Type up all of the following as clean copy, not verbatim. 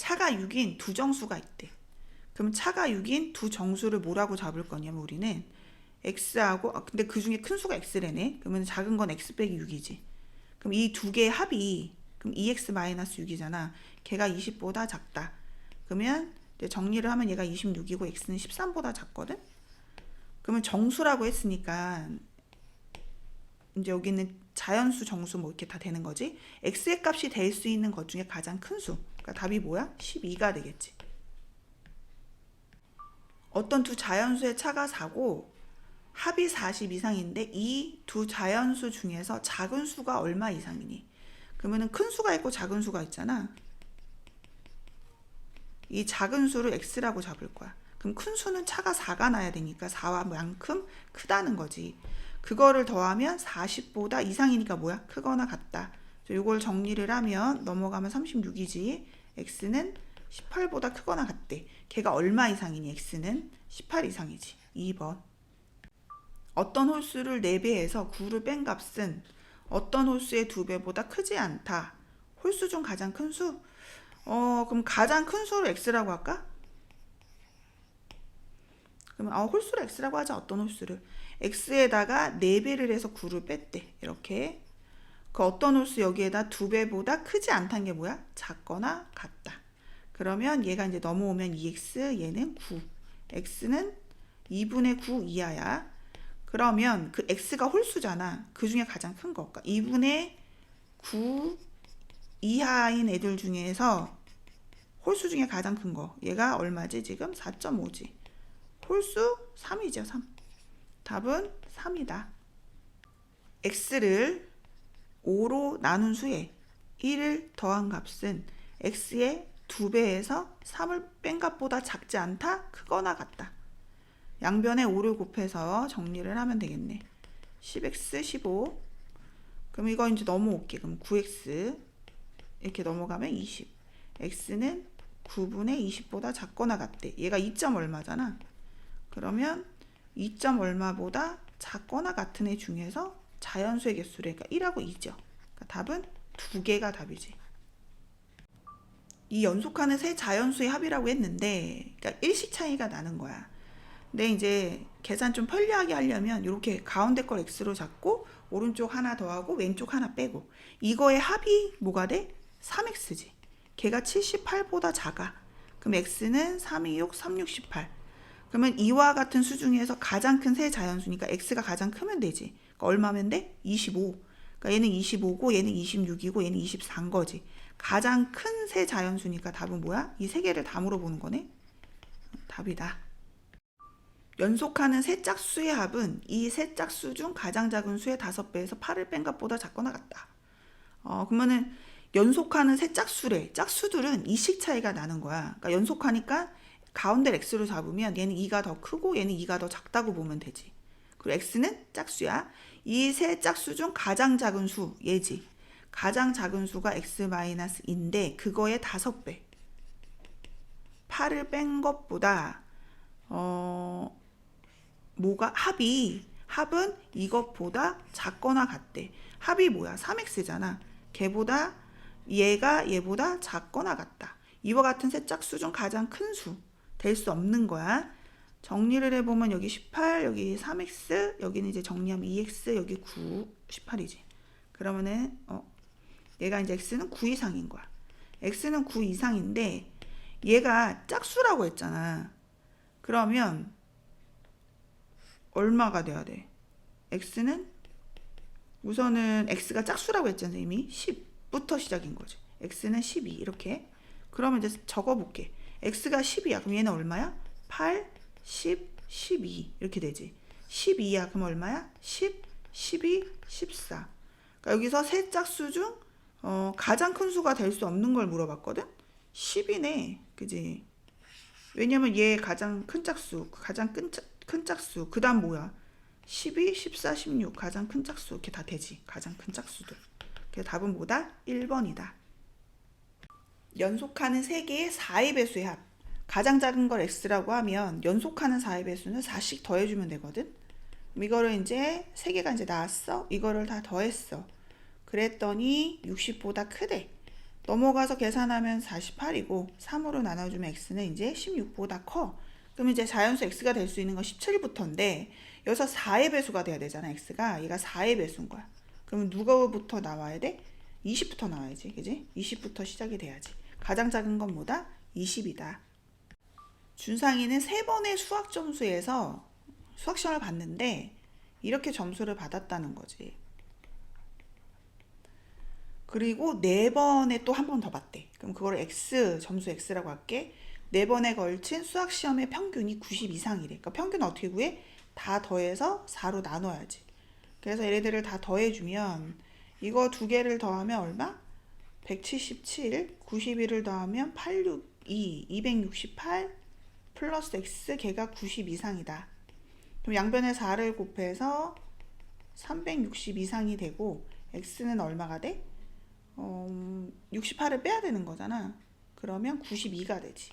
차가 6인 두 정수가 있대. 그럼 차가 6인 두 정수를 뭐라고 잡을 거냐면 우리는 x하고 근데 그 중에 큰 수가 x래네. 그러면 작은 건 x 빼기 6이지. 그럼 이 두 개의 합이 그럼 2x-6이잖아. 걔가 20보다 작다. 그러면 이제 정리를 하면 얘가 26이고 x는 13보다 작거든. 그러면 정수라고 했으니까 이제 여기는 자연수, 정수 뭐 이렇게 다 되는 거지. x의 값이 될 수 있는 것 중에 가장 큰 수. 그러니까 답이 뭐야? 12가 되겠지. 어떤 두 자연수의 차가 4고 합이 40 이상인데 이 두 자연수 중에서 작은 수가 얼마 이상이니? 그러면은 큰 수가 있고 작은 수가 있잖아. 이 작은 수를 x라고 잡을 거야. 그럼 큰 수는 차가 4가 나야 되니까 4와만큼 크다는 거지. 그거를 더하면 40보다 이상이니까 뭐야? 크거나 같다. 이걸 정리를 하면 넘어가면 36이지. x는 18보다 크거나 같대. 걔가 얼마 이상이니? x는 18 이상이지. 2번. 어떤 홀수를 4배에서 9를 뺀 값은 어떤 홀수의 2배보다 크지 않다. 홀수 중 가장 큰 수? 그럼 가장 큰 수를 x라고 할까? 그러면 홀수를 x라고 하자. 어떤 홀수를. x에다가 4배를 해서 9를 뺐대. 이렇게. 그 어떤 홀수 여기에다 2배보다 크지 않다는 게 뭐야? 작거나 같다. 그러면 얘가 이제 넘어오면 2x, 얘는 9. x는 2분의 9 이하야. 그러면 그 x가 홀수잖아. 그 중에 가장 큰 거. 그러니까 2분의 9 이하인 애들 중에서 홀수 중에 가장 큰 거. 얘가 얼마지? 지금 4.5지. 홀수 3이죠. 3. 답은 3이다. x를 5로 나눈 수에 1을 더한 값은 x의 2배에서 3을 뺀 값보다 작지 않다? 크거나 같다. 양변에 5를 곱해서 정리를 하면 되겠네. 10x, 15. 그럼 이거 이제 넘어올게. 그럼 9x 이렇게 넘어가면 20. x는 9분의 20보다 작거나 같대. 얘가 2점 얼마잖아. 그러면 2점 얼마보다 작거나 같은 애 중에서 자연수의 개수를 그러니까 1하고 2죠. 그러니까 답은 2개가 답이지. 이 연속하는 세 자연수의 합이라고 했는데 그러니까 일식 차이가 나는 거야. 근데 이제 계산 좀 편리하게 하려면 이렇게 가운데 걸 x로 잡고 오른쪽 하나 더하고 왼쪽 하나 빼고 이거의 합이 뭐가 돼? 3x지. 걔가 78보다 작아. 그럼 x는 3, 2, 6, 3, 6, 18. 그러면 이와 같은 수 중에서 가장 큰 세 자연수니까 x가 가장 크면 되지. 그러니까 얼마면 돼? 25. 그러니까 얘는 25고 얘는 26이고 얘는 24인 거지. 가장 큰 세 자연수니까 답은 뭐야? 이 세 개를 다 물어보는 거네. 답이다. 연속하는 세 짝수의 합은 이 세 짝수 중 가장 작은 수의 5배에서 8을 뺀 값보다 작거나 같다. 그러면은 연속하는 세 짝수래. 짝수들은 이식 차이가 나는 거야. 그러니까 연속하니까 가운데 x로 잡으면 얘는 2가 더 크고 얘는 2가 더 작다고 보면 되지. 그리고 x는 짝수야. 이 세 짝수 중 가장 작은 수 얘지. 가장 작은 수가 x-인데 그거의 5배. 8을 뺀 것보다 뭐가 합은 이것보다 작거나 같대. 합이 뭐야? 3x잖아. 걔보다 얘보다 작거나 같다. 이와 같은 세 짝수 중 가장 큰 수 될 수 없는 거야. 정리를 해보면 여기 18, 여기 3x, 여기는 이제 정리하면 2x, 여기 9, 18이지. 그러면은 얘가 이제 x는 9 이상인 거야. x는 9 이상인데 얘가 짝수라고 했잖아. 그러면 얼마가 돼야 돼? x는 우선은 x가 짝수라고 했잖아. 이미 10부터 시작인 거지. x는 12 이렇게. 그러면 이제 적어볼게. x가 10이야. 그럼 얘는 얼마야? 8, 10, 12 이렇게 되지. 12야. 그럼 얼마야? 10, 12, 14. 그러니까 여기서 세 짝수 중 가장 큰 수가 될 수 없는 걸 물어봤거든? 10이네. 그지? 왜냐면 얘 가장 큰 짝수, 가장 큰 짝수. 그 다음 뭐야? 12, 14, 16 가장 큰 짝수 이렇게 다 되지. 가장 큰 짝수들. 그래서 답은 뭐다? 1번이다. 연속하는 3개의 4의 배수의 합. 가장 작은 걸 x라고 하면 연속하는 4의 배수는 4씩 더해주면 되거든. 이거를 이제 3개가 이제 나왔어. 이거를 다 더했어. 그랬더니 60보다 크대. 넘어가서 계산하면 48이고 3으로 나눠주면 x는 이제 16보다 커. 그럼 이제 자연수 x가 될 수 있는 건 17부터인데 여기서 4의 배수가 돼야 되잖아. x가 얘가 4의 배수인 거야. 그러면 누가부터 나와야 돼? 20부터 나와야지. 그지? 20부터 시작이 돼야지. 가장 작은 건 뭐다? 20이다. 준상이는 3번의 수학 점수에서 수학 시험을 봤는데 이렇게 점수를 받았다는 거지. 그리고 4번에 또 한 번 더 봤대. 그럼 그걸 x, 점수 x라고 할게. 4번에 걸친 수학 시험의 평균이 90 이상이래. 그러니까 평균 어떻게 구해? 다 더해서 4로 나눠야지. 그래서 얘네들을 다 더해주면 이거 두 개를 더하면 얼마? 177, 91을 더하면 862, 268 플러스 x 걔가 90 이상이다. 그럼 양변에 4를 곱해서 360 이상이 되고 x는 얼마가 돼? 68을 빼야 되는 거잖아. 그러면 92가 되지.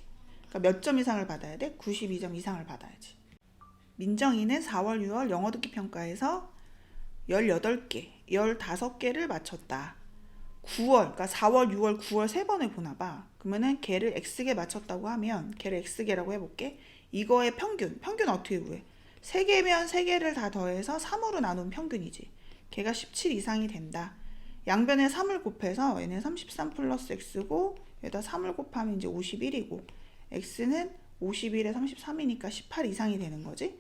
그러니까 몇 점 이상을 받아야 돼? 92점 이상을 받아야지. 민정이는 4월, 6월 영어 듣기 평가에서 18개, 15개를 맞췄다. 9월, 그러니까 4월, 6월, 9월 3번을 보나 봐. 그러면은 걔를 x개 맞췄다고 하면 걔를 x개라고 해볼게. 이거의 평균 어떻게 구해? 3개면 3개를 다 더해서 3으로 나눈 평균이지. 걔가 17 이상이 된다. 양변에 3을 곱해서 얘는 33 플러스 x고 여기다 3을 곱하면 이제 51이고 x는 51에 33이니까 18 이상이 되는 거지.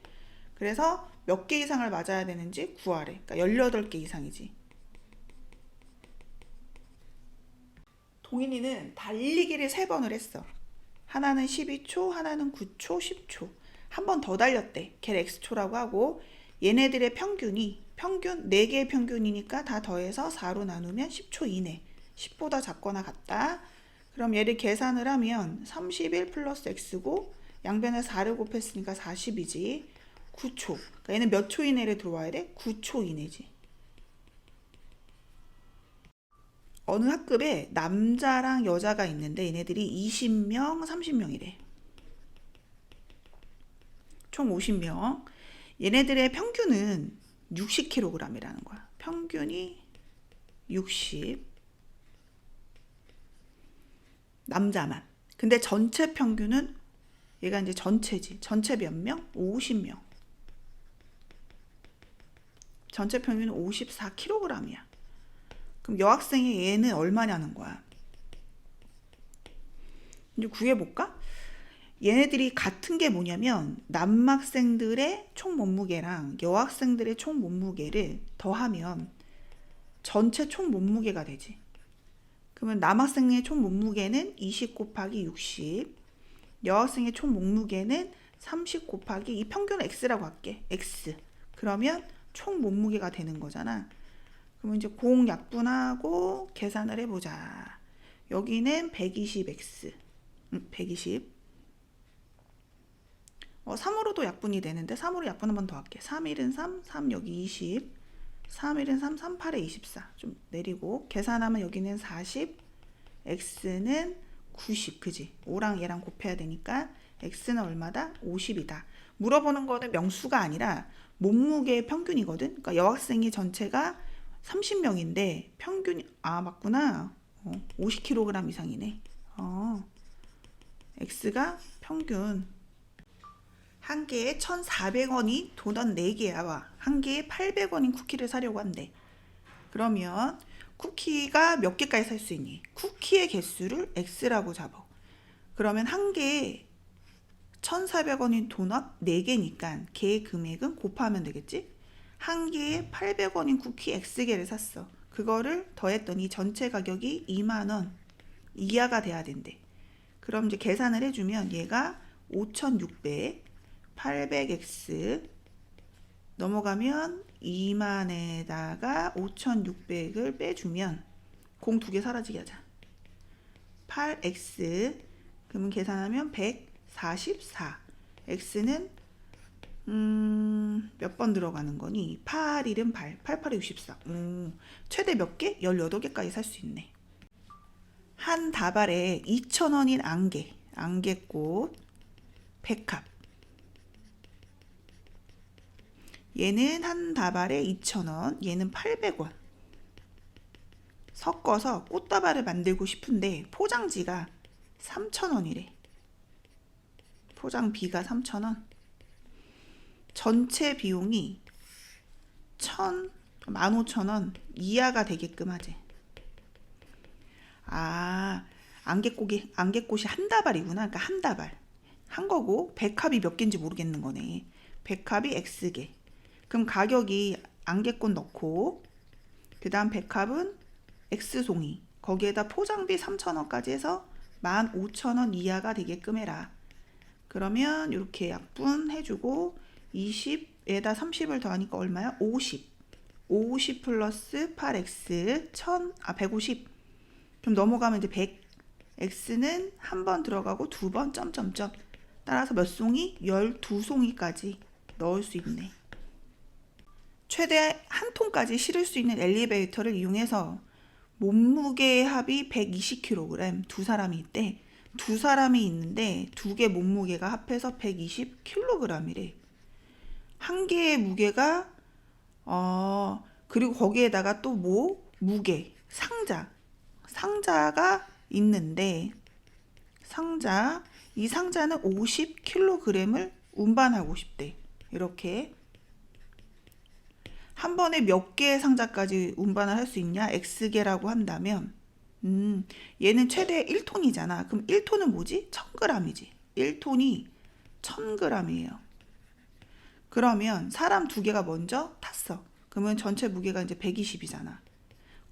그래서 몇 개 이상을 맞아야 되는지 구하래. 그러니까 18개 이상이지. 동인이는 달리기를 3번을 했어. 하나는 12초, 하나는 9초, 10초. 한 번 더 달렸대. 걔를 x초라고 하고 얘네들의 평균 4개의 평균이니까 다 더해서 4로 나누면 10초 이내. 10보다 작거나 같다. 그럼 얘를 계산을 하면 31 플러스 x고 양변에 4를 곱했으니까 40이지. 9초. 그러니까 얘는 몇 초 이내를 들어와야 돼? 9초 이내지. 어느 학급에 남자랑 여자가 있는데 얘네들이 20명, 30명이래. 총 50명. 얘네들의 평균은 60kg이라는 거야. 평균이 60. 남자만. 근데 전체 평균은 얘가 이제 전체지. 전체 몇 명? 50명. 전체 평균은 54kg이야. 그럼 여학생의 얘는 얼마냐는 거야. 이제 구해볼까? 얘네들이 같은 게 뭐냐면 남학생들의 총 몸무게랑 여학생들의 총 몸무게를 더하면 전체 총 몸무게가 되지. 그러면 남학생의 총 몸무게는 20 곱하기 60, 여학생의 총 몸무게는 30 곱하기 이 평균을 x라고 할게. x. 그러면 총 몸무게가 되는 거잖아. 그러면 이제 공약분하고 계산을 해보자. 여기는 120x. 120. 3으로도 약분이 되는데 3으로 약분 한 번 더 할게. 3, 1은 3, 3 여기 20. 3, 1은 3, 3, 8에 24. 좀 내리고 계산하면 여기는 40, x는 90. 그지? 5랑 얘랑 곱해야 되니까 x는 얼마다? 50이다. 물어보는 거는 명수가 아니라 몸무게의 평균이거든. 그러니까 여학생이 전체가 30명인데 평균이 맞구나. 50kg 이상이네. x가 평균. 한 개에 1,400원이 도넛 4개야. 한 개에 800원인 쿠키를 사려고 한대. 그러면 쿠키가 몇 개까지 살 수 있니? 쿠키의 개수를 x라고 잡아. 그러면 한 개에 1,400원인 도넛 4개니까 걔의 금액은 곱하면 되겠지? 한 개에 800원인 쿠키 x개를 샀어. 그거를 더했더니 전체 가격이 2만원 이하가 돼야 된대. 그럼 이제 계산을 해주면 얘가 5,600, 800x 넘어가면 2만에다가 5,600을 빼주면 공 2개 사라지게 하자. 8x 그러면 계산하면 144. x는 몇 번 들어가는 거니? 8, 1은 8, 8, 8에 64. 최대 몇 개? 18개까지 살 수 있네. 한 다발에 2,000원인 안개꽃 100합. 얘는 한 다발에 2,000원, 얘는 800원. 섞어서 꽃다발을 만들고 싶은데 포장지가 3,000원이래. 포장비가 3,000원. 전체 비용이 15,000원 이하가 되게끔 하지. 아, 안개꽃이 한 다발이구나. 그러니까 한 다발. 한 거고 백합이 몇 개인지 모르겠는 거네. 백합이 X개. 그럼 가격이 안개꽃 넣고 그 다음 백합은 X송이. 거기에다 포장비 3,000원까지 해서 15,000원 이하가 되게끔 해라. 그러면 이렇게 약분해주고 20에다 30을 더하니까 얼마야? 50. 50 플러스 8x 150. 그럼 넘어가면 이제 100. x는 한 번 들어가고 두 번 점점점. 따라서 몇 송이? 12송이까지 넣을 수 있네. 최대 한 톤까지 실을 수 있는 엘리베이터를 이용해서 몸무게 합이 120kg. 두 사람이 있대. 두 사람이 있는데 두 개 몸무게가 합해서 120kg이래. 한 개의 무게가 그리고 거기에다가 또 무게, 상자가 있는데 이 상자는 50kg을 운반하고 싶대. 이렇게 한 번에 몇 개의 상자까지 운반을 할 수 있냐? X개라고 한다면 얘는 최대 1톤이잖아. 그럼 1톤은 뭐지? 1000g이지. 1톤이 1000g이에요. 그러면 사람 두 개가 먼저 탔어. 그러면 전체 무게가 이제 120이잖아.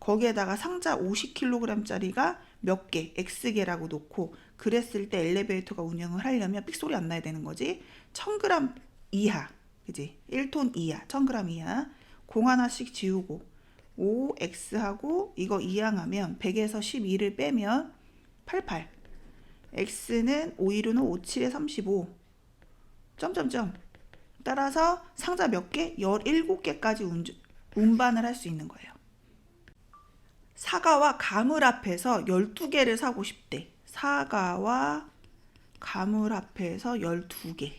거기에다가 상자 50kg짜리가 몇 개, X개라고 놓고 그랬을 때 엘리베이터가 운영을 하려면 삑소리 안 나야 되는 거지. 1000g 이하, 그지? 1톤 이하, 1000g 이하. 공 하나씩 지우고 5X하고 이거 이항하면 100에서 12를 빼면 88. X는 5 1은 5, 7에 35. 점점점. 따라서 상자 몇 개? 17개까지 운반을 할 수 있는 거예요. 사과와 감을 합해서 12개를 사고 싶대. 사과와 감을 합해서 12개.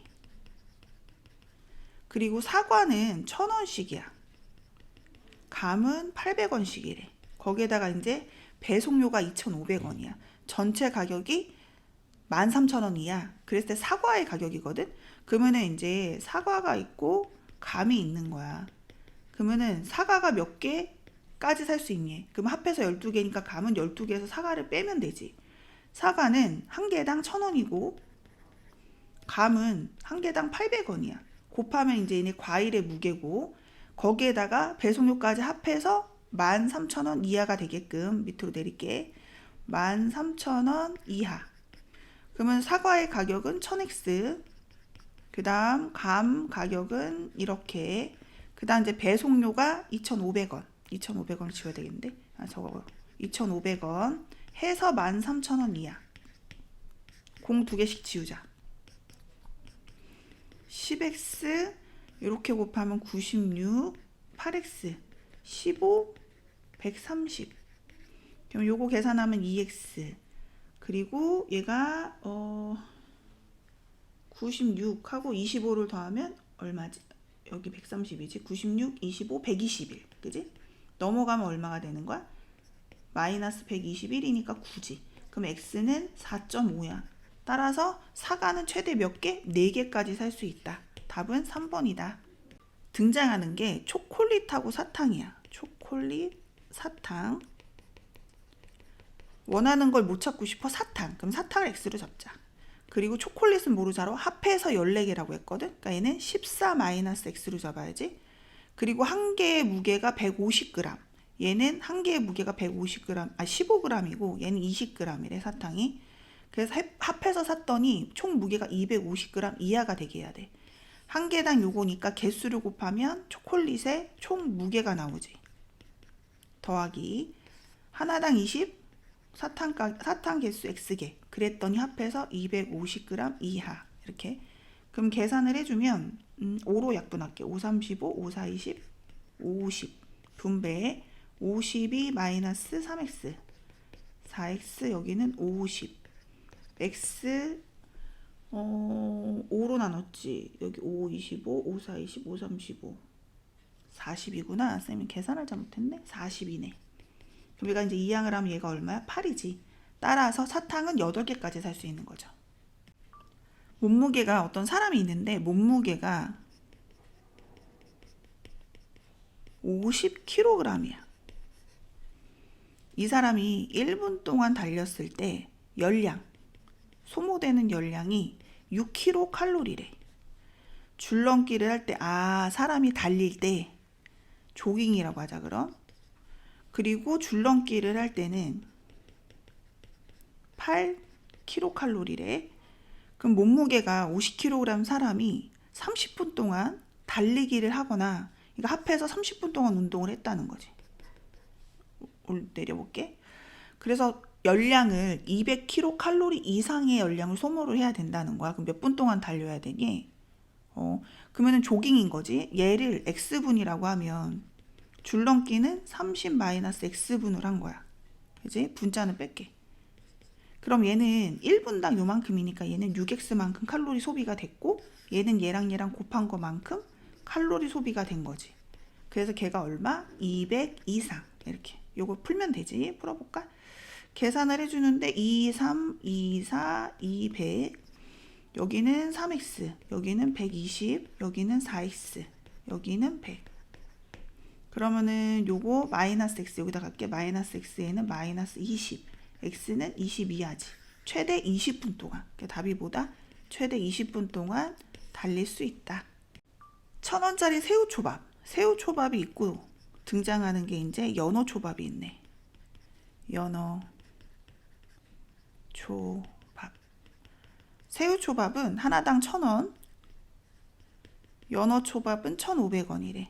그리고 사과는 1,000원씩이야. 감은 800원씩이래. 거기에다가 이제 배송료가 2,500원이야. 전체 가격이 13,000원이야. 그랬을 때 사과의 가격이거든. 그러면은 이제 사과가 있고 감이 있는 거야. 그러면은 사과가 몇 개까지 살 수 있니? 그럼 합해서 12개니까 감은 12개에서 사과를 빼면 되지. 사과는 한 개당 1,000원이고 감은 한 개당 800원이야. 곱하면 이제 얘네 과일의 무게고 거기에다가 배송료까지 합해서 13,000원 이하가 되게끔 밑으로 내릴게. 13,000원 이하. 그러면 사과의 가격은 1000X. 그 다음 감 가격은 이렇게. 그 다음 이제 배송료가 2,500원. 2,500원을 지워야 되겠는데. 저거 2,500원 해서 13,000원 이하. 공 두 개씩 지우자. 10X 이렇게 곱하면 96, 8X 15, 130. 그럼 요거 계산하면 2X. 그리고 얘가 96하고 25를 더하면 얼마지? 여기 130이지. 96, 25, 121. 그지? 넘어가면 얼마가 되는 거야? 마이너스 121이니까 9지. 그럼 X는 4.5야. 따라서 사과는 최대 몇 개? 4개까지 살 수 있다. 답은 3번이다. 등장하는 게 초콜릿하고 사탕이야. 초콜릿, 사탕. 원하는 걸 못 찾고 싶어? 사탕. 그럼 사탕을 X로 잡자. 그리고 초콜릿은 뭐로 잡아? 합해서 14개라고 했거든. 그러니까 얘는 14-X로 잡아야지. 그리고 한 개의 무게가 150g. 얘는 한 개의 무게가 150g, 15g이고 얘는 20g이래, 사탕이. 그래서 합해서 샀더니 총 무게가 250g 이하가 되게 해야 돼. 한 개당 요거니까 개수를 곱하면 초콜릿의 총 무게가 나오지. 더하기 하나당 20, 사탕 개수 X개. 그랬더니 합해서 250g 이하. 이렇게. 그럼 계산을 해주면 5로 약분할게. 5, 35, 5, 4, 20, 50 분배에 52 마이너스 3X 4X 여기는 50 X 5로 나눴지. 여기 5, 25, 5, 4, 20, 5, 35 40이구나. 쌤이 계산을 잘못했네. 40이네. 우리가 이제 이항을 하면 얘가 얼마야? 8이지. 따라서 사탕은 8개까지 살 수 있는 거죠. 몸무게가 어떤 사람이 있는데 몸무게가 50kg이야. 이 사람이 1분 동안 달렸을 때 소모되는 열량이 6kcal래. 줄넘기를 할 때, 사람이 달릴 때 조깅이라고 하자 그럼. 그리고 줄넘기를 할 때는 8kcal래. 그럼 몸무게가 50kg 사람이 30분 동안 달리기를 하거나 이거 합해서 30분 동안 운동을 했다는 거지. 내려볼게. 그래서 열량을 200kcal 이상의 열량을 소모를 해야 된다는 거야. 그럼 몇 분 동안 달려야 되니? 그러면은 조깅인 거지. 얘를 x분이라고 하면 줄넘기는 30-x분을 한 거야. 그지? 분자는 뺄게. 그럼 얘는 1분당 요만큼이니까 얘는 6x만큼 칼로리 소비가 됐고 얘는 얘랑 곱한 거만큼 칼로리 소비가 된 거지. 그래서 걔가 얼마? 200 이상. 이렇게. 요거 풀면 되지. 풀어볼까? 계산을 해주는데 2, 3, 2, 4, 200 여기는 3x 여기는 120 여기는 4x 여기는 100 그러면은 요거 마이너스 x 여기다 갈게. 마이너스 x에는 마이너스 20 x는 22하지. 최대 20분 동안. 그러니까 답이 뭐다? 최대 20분 동안 달릴 수 있다. 1,000원짜리 새우초밥. 새우초밥이 있고 등장하는 게 이제 연어초밥이 있네. 연어초밥. 새우초밥은 하나당 1,000원. 연어초밥은 1,500원이래.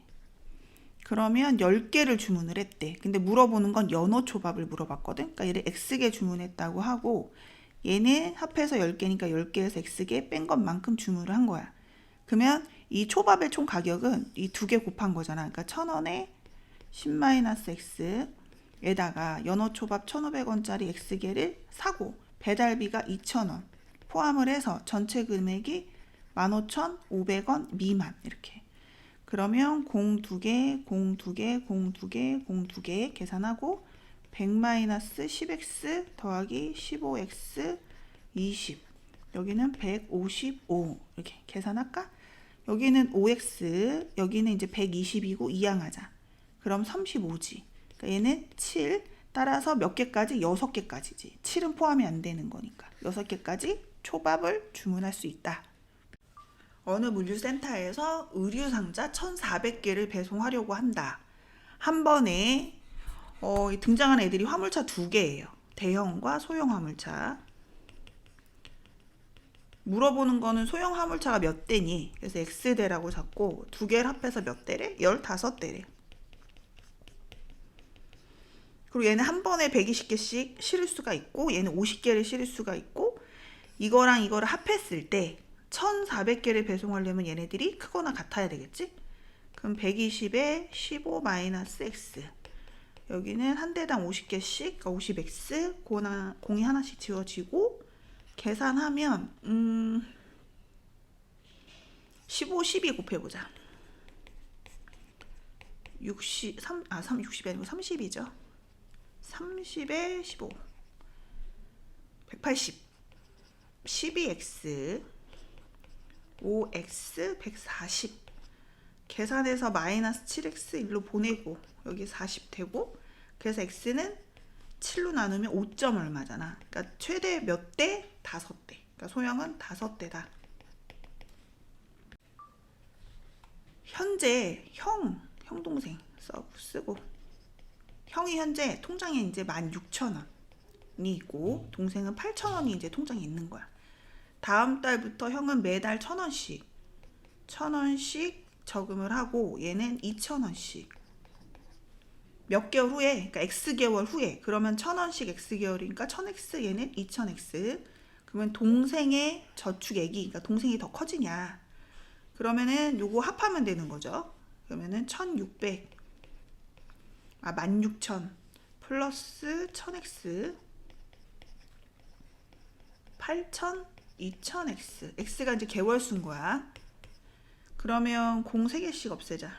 그러면 10개를 주문을 했대. 근데 물어보는 건 연어초밥을 물어봤거든. 그러니까 얘를 X개 주문했다고 하고 얘는 합해서 10개니까 10개에서 X개 뺀 것만큼 주문을 한 거야. 그러면 이 초밥의 총 가격은 이 두 개 곱한 거잖아. 그러니까 1,000원에 10-X에다가 연어초밥 1,500원짜리 X개를 사고 배달비가 2,000원 포함을 해서 전체 금액이 15,500원 미만 이렇게. 그러면 02개, 02개, 02개, 02개 계산하고 100-10x 더하기 15x 20 여기는 155 이렇게 계산할까? 여기는 5x 여기는 이제 120이고 이항하자. 그럼 35지. 그러니까 얘는 7 따라서 몇 개까지? 6개까지지. 7은 포함이 안 되는 거니까 6개까지 초밥을 주문할 수 있다. 어느 물류센터에서 의류상자 1,400개를 배송하려고 한다. 한 번에 등장하는 애들이 화물차 2개예요. 대형과 소형 화물차. 물어보는 거는 소형 화물차가 몇 대니? 그래서 X대라고 잡고 2개를 합해서 몇 대래? 15대래. 그리고 얘는 한 번에 120개씩 실을 수가 있고 얘는 50개를 실을 수가 있고 이거랑 이거를 합했을 때 1,400개를 배송하려면 얘네들이 크거나 같아야 되겠지? 그럼 120에 15-x 여기는 한 대당 50개씩 50x 공이 하나씩 지워지고 계산하면 15, 12 곱해보자. 60이 아니고 30이죠. 30에 15 180 12x 5x 140 계산해서 마이너스 7x 일로 보내고 여기 40 되고 그래서 x는 7로 나누면 5점 얼마잖아. 그러니까 최대 몇 대? 5대. 그러니까 소형은 5대다. 현재 형 동생 쓰고 형이 현재 통장에 이제 16,000원이 있고 동생은 8,000원이 이제 통장에 있는 거야. 다음 달부터 형은 매달 1,000원씩 저금을 하고 얘는 2,000원씩 몇 개월 후에 그러니까 X개월 후에 그러면 1,000원씩 X개월이니까 1,000X 얘는 2,000X 그러면 동생의 저축액이 그러니까 동생이 더 커지냐 그러면은 요거 합하면 되는 거죠. 그러면은 16,000 플러스 1,000X 8,000 2,000x x가 이제 개월 수인 거야. 그러면 공 3개씩 없애자.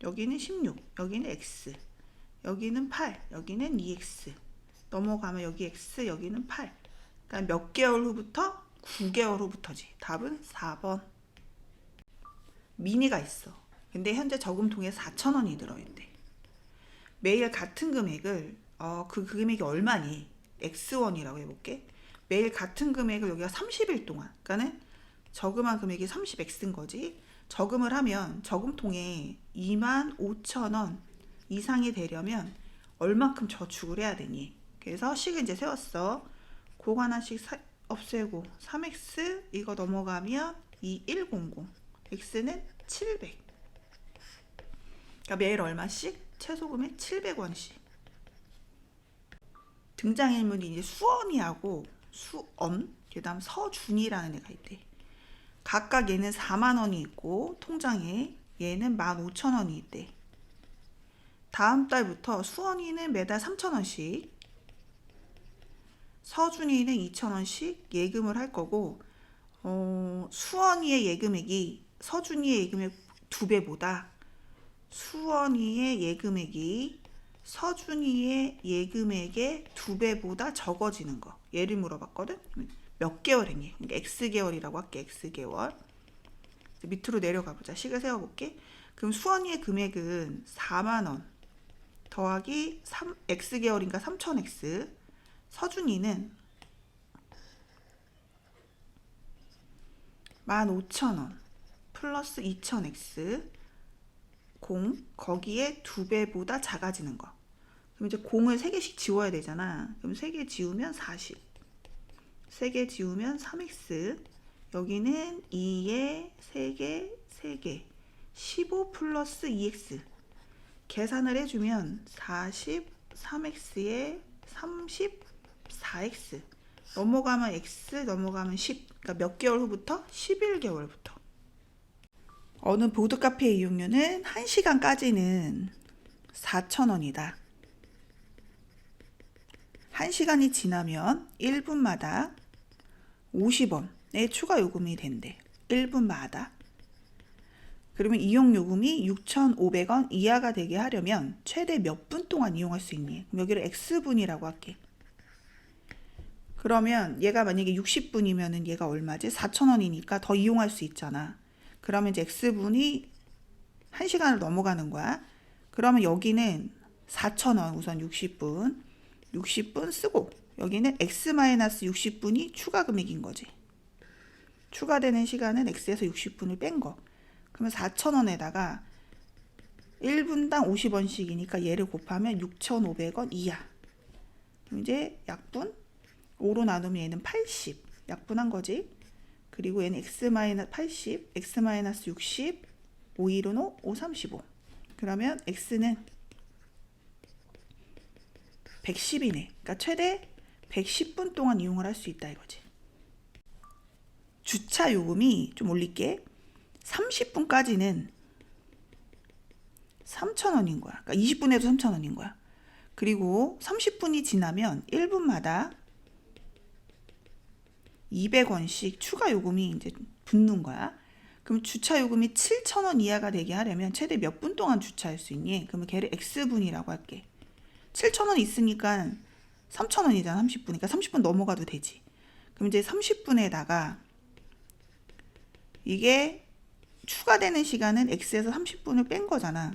여기는 16, 여기는 X, 여기는 8, 여기는 2X. 넘어가면 여기 X, 여기는 8. 그러니까 몇 개월 후부터? 9개월 후부터지. 답은 4번. 미니가 있어. 근데 현재 저금통에 4,000원이 들어있대. 매일 같은 금액을 그 금액이 얼마니? X1이라고 해볼게. 매일 같은 금액을 여기가 30일 동안, 그러니까는 저금한 금액이 30X인 거지. 저금을 하면 저금통에 25,000원 이상이 되려면 얼만큼 저축을 해야 되니? 그래서 식을 이제 세웠어. 그거 하나씩 없애고 3X 이거 넘어가면 2100, X는 700. 그러니까 매일 얼마씩? 최소금액 700원씩. 등장인물이 이제 수원이하고 수엄, 그 다음 서준이라는 애가 있대. 각각 얘는 4만원이 있고 통장에 얘는 15,000원이 있대. 다음 달부터 수원이는 매달 3,000원씩, 서준이는 2,000원씩 예금을 할 거고, 수원이의 예금액이 서준이의 예금액 2배보다 수원이의 예금액이 서준이의 예금액의 2배보다 적어지는 거. 얘를 물어봤거든. 몇 개월 했니? 그러니까 X개월이라고 할게. X개월. 밑으로 내려가 보자. 식을 세워볼게. 그럼 수원이의 금액은 4만원 더하기 X개월이니까 3000X. 서준이는 15,000원 플러스 2000X. 거기에 2배보다 작아지는 거. 그럼 이제 공을 3개씩 지워야 되잖아. 그럼 3개 지우면 40. 3개 지우면 3X. 여기는 2에 3개, 3개. 15 플러스 2X. 계산을 해주면 43X에 34X. 넘어가면 X, 넘어가면 10. 그러니까 몇 개월 후부터? 11개월부터. 어느 보드카페 이용료는 1시간까지는 4,000원이다. 1시간이 지나면 1분마다 50원의 추가 요금이 된대. 1분마다. 그러면 이용요금이 6,500원 이하가 되게 하려면 최대 몇 분 동안 이용할 수 있니? 그럼 여기를 X분이라고 할게. 그러면 얘가 만약에 60분이면 얘가 얼마지? 4,000원이니까 더 이용할 수 있잖아. 그러면 이제 X분이 1시간을 넘어가는 거야. 그러면 여기는 4,000원 우선 60분 쓰고 여기는 X-60분이 추가 금액인 거지. 추가되는 시간은 X에서 60분을 뺀 거. 그러면 4,000원에다가 1분당 50원씩이니까 얘를 곱하면 6,500원 이하. 그럼 이제 약분 5로 나누면 얘는 80. 약분한 거지. 그리고 얘는 X-80, X-60, 5, 2로 5, 35. 그러면 X는 110이네. 그러니까 최대 110분 동안 이용을 할 수 있다 이거지. 주차 요금이 좀 올릴게. 30분까지는 3,000원인 거야. 그러니까 20분에도 3,000원인 거야. 그리고 30분이 지나면 1분마다 200원씩 추가 요금이 이제 붙는 거야. 그럼 주차 요금이 7,000원 이하가 되게 하려면 최대 몇 분 동안 주차할 수 있니? 그러면 걔를 X분이라고 할게. 7,000원 있으니까 3,000원이잖아. 30분이니까 30분 넘어가도 되지. 그럼 이제 30분에다가 이게 추가되는 시간은 X에서 30분을 뺀 거잖아.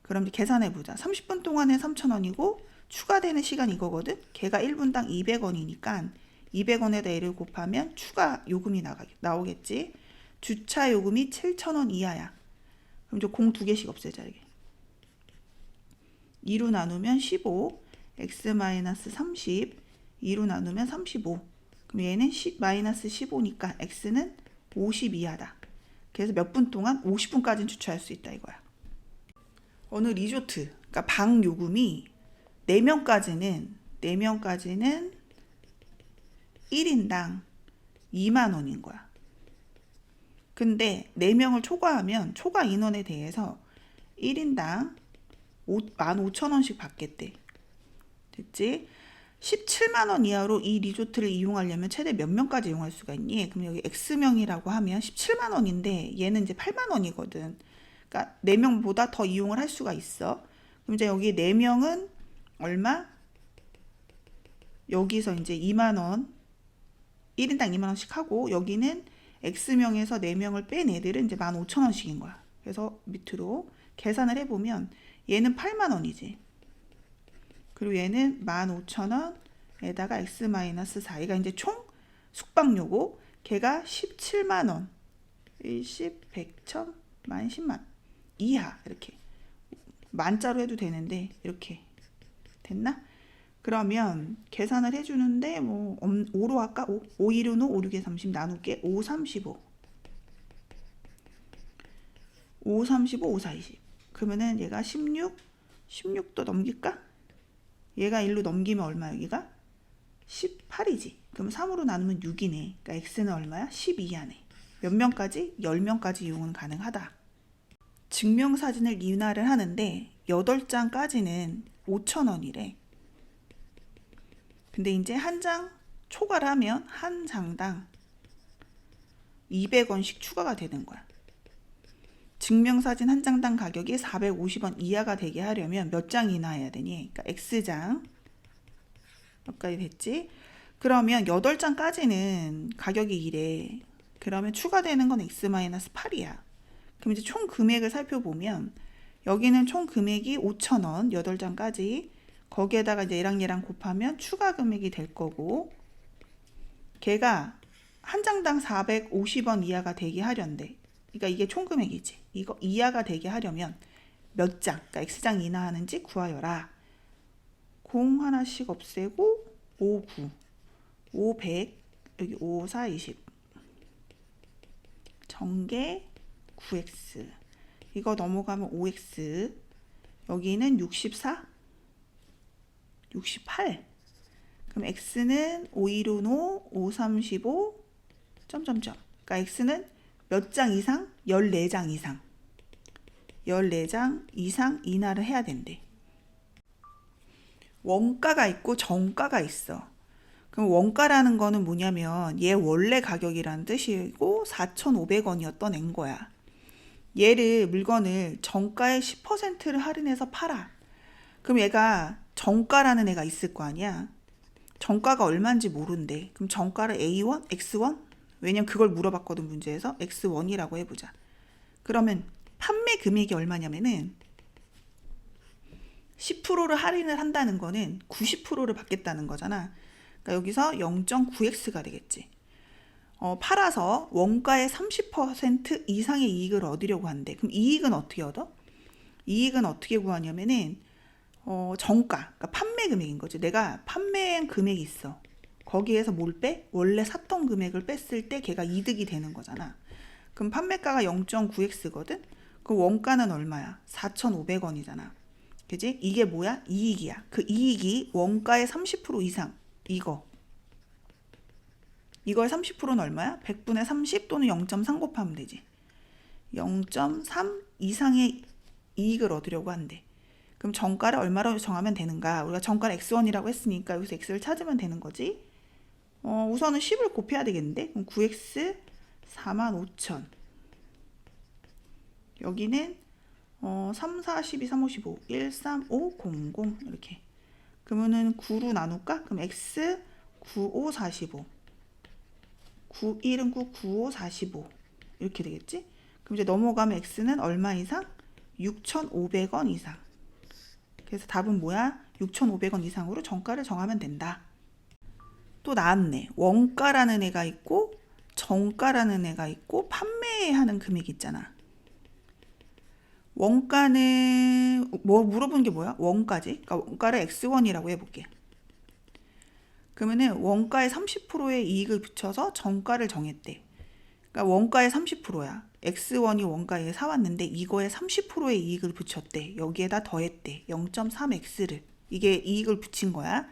그럼 이제 계산해 보자. 30분 동안에 3,000원이고 추가되는 시간 이거거든. 걔가 1분당 200원이니까 200원에다 얘를 곱하면 추가 요금이 나오겠지. 주차 요금이 7,000원 이하야. 그럼 이제 공 2개씩 없애자. 이게 2로 나누면 15, X-30, 2로 나누면 35. 그럼 얘는 마이너스 15니까 X는 50 이하다. 그래서 몇 분 동안? 50분까지는 주차할 수 있다 이거야. 어느 리조트, 그러니까 방 요금이 4명까지는 1인당 2만 원인 거야. 근데 4명을 초과하면 초과 인원에 대해서 1인당 15,000원씩 받겠대. 됐지? 17만 원 이하로 이 리조트를 이용하려면 최대 몇 명까지 이용할 수가 있니? 그럼 여기 X명이라고 하면 17만 원인데 얘는 이제 8만 원이거든. 그러니까 4명보다 더 이용을 할 수가 있어. 그럼 이제 여기 4명은 얼마? 여기서 이제 2만 원, 1인당 2만 원씩 하고, 여기는 X명에서 4명을 뺀 애들은 이제 15,000원씩인 거야. 그래서 밑으로 계산을 해보면 얘는 8만 원이지. 그리고 얘는 15,000원에다가 X-4. 얘가 이제 총 숙박료고, 걔가 17만 원. 10, 100, 1000, 만, 10만 이하. 이렇게. 만자로 해도 되는데, 이렇게. 됐나? 그러면 계산을 해주는데, 뭐, 5로 할까? 5, 5 1은 5, 5 6에 30 나눌게. 5, 35. 5, 35, 5, 4, 20. 그러면은 얘가 16, 16도 넘길까? 얘가 1로 넘기면 얼마 여기가? 18이지. 그럼 3으로 나누면 6이네. 그러니까 X는 얼마야? 12하네. 몇 명까지? 10명까지 이용은 가능하다. 증명사진을 인화를 하는데 8장까지는 5,000원이래. 근데 이제 한 장 초과를 하면 한 장당 200원씩 추가가 되는 거야. 증명사진 한 장당 가격이 450원 이하가 되게 하려면 몇 장 인화해야 되니? 그러니까 X장 몇 가지 됐지? 그러면 8장까지는 가격이 이래. 그러면 추가되는 건 X-8이야. 그럼 이제 총 금액을 살펴보면 여기는 총 금액이 5,000원 8장까지, 거기에다가 이제 얘랑 곱하면 추가 금액이 될 거고, 걔가 한 장당 450원 이하가 되게 하련데, 그러니까 이게 총 금액이지. 이거 이하가 되게 하려면 몇 장, 그러니까 X장 인하하는지 구하여라. 0 하나씩 없애고 5, 9, 5, 100, 여기 5, 4, 20. 전개 9X. 이거 넘어가면 5X. 여기는 64, 68. 그럼 X는 5, 1은 5, 5, 35, 점점점. 그러니까 X는 몇 장 이상? 14장 이상. 14장 이상 인하를 해야 된대. 원가가 있고 정가가 있어. 그럼 원가라는 거는 뭐냐면 얘 원래 가격이라는 뜻이고 4,500원이었던 앤 거야. 얘를 물건을 정가의 10%를 할인해서 팔아. 그럼 얘가 정가라는 애가 있을 거 아니야. 정가가 얼마인지 모른대. 그럼 정가를 A1, X1? 왜냐면 그걸 물어봤거든 문제에서. X1이라고 해보자. 그러면 판매 금액이 얼마냐면은 10%를 할인을 한다는 거는 90%를 받겠다는 거잖아. 그러니까 여기서 0.9x가 되겠지. 팔아서 원가의 30% 이상의 이익을 얻으려고 한대. 그럼 이익은 어떻게 얻어? 이익은 어떻게 구하냐면은 정가, 그러니까 판매 금액인 거지. 내가 판매한 금액이 있어. 거기에서 뭘 빼? 원래 샀던 금액을 뺐을 때 걔가 이득이 되는 거잖아. 그럼 판매가가 0.9x거든? 그 원가는 얼마야? 4,500원이잖아. 그지? 이게 뭐야? 이익이야. 그 이익이 원가의 30% 이상. 이거의 30%는 얼마야? 100분의 30 또는 0.3 곱하면 되지. 0.3 이상의 이익을 얻으려고 한대. 그럼 정가를 얼마로 정하면 되는가? 우리가 정가를 X1이라고 했으니까 여기서 X를 찾으면 되는 거지. 우선은 10을 곱해야 되겠는데? 그럼 9X 45,000. 여기는 3, 4, 12, 3, 5, 15, 1, 3, 5, 0, 0 이렇게. 그러면은 9로 나눌까? 그럼 X 9, 5, 45. 9, 1은 9, 9, 5, 45. 이렇게 되겠지? 그럼 이제 넘어가면 X는 얼마 이상? 6,500원 이상. 그래서 답은 뭐야? 6,500원 이상으로 정가를 정하면 된다. 또 나왔네. 원가라는 애가 있고 정가라는 애가 있고 판매하는 금액이 있잖아. 원가는 뭐 물어본 게 뭐야? 원가지. 그러니까 원가를 X1이라고 해볼게. 그러면은 원가의 30%의 이익을 붙여서 정가를 정했대. 그러니까 원가의 30%야. X1이 원가에 사왔는데 이거에 30%의 이익을 붙였대. 여기에다 더했대. 0.3X를. 이게 이익을 붙인 거야.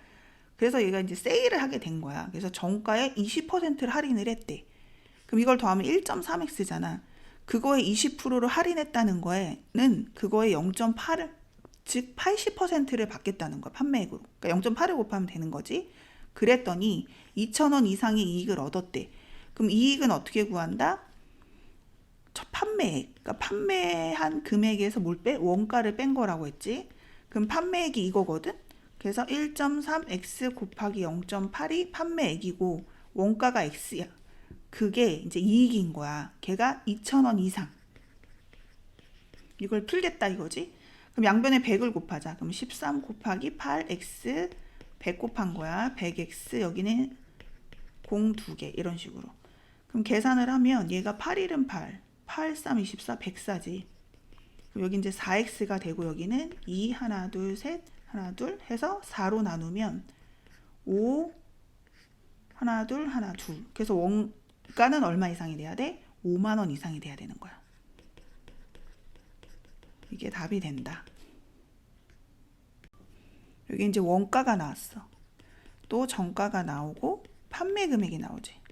그래서 얘가 이제 세일을 하게 된 거야. 그래서 정가의 20%를 할인을 했대. 그럼 이걸 더하면 1.3X잖아. 그거에 20%를 할인했다는 거에는 그거의 0.8을, 즉 80%를 받겠다는 거야. 판매액으로. 그러니까 0.8을 곱하면 되는 거지. 그랬더니 2,000원 이상의 이익을 얻었대. 그럼 이익은 어떻게 구한다? 첫 판매액, 그러니까 판매한 금액에서 뭘 빼? 원가를 뺀 거라고 했지. 그럼 판매액이 이거거든. 그래서 1.3x 곱하기 0.8이 판매액이고 원가가 x야. 그게 이제 이익인 거야. 걔가 2,000원 이상. 이걸 풀겠다 이거지. 그럼 양변에 100을 곱하자. 그럼 13 곱하기 8x 100 곱한 거야. 100x 여기는 0 2개 이런 식으로. 그럼 계산을 하면 얘가 8일은 8, 8, 3, 24, 104지. 여기 이제 4x가 되고 여기는 2, 하나, 둘, 셋, 하나, 둘 해서 4로 나누면 5, 하나, 둘, 하나, 둘. 그래서 원가는 얼마 이상이 돼야 돼? 5만 원 이상이 돼야 되는 거야. 이게 답이 된다. 여기 이제 원가가 나왔어. 또 정가가 나오고 판매 금액이 나오지.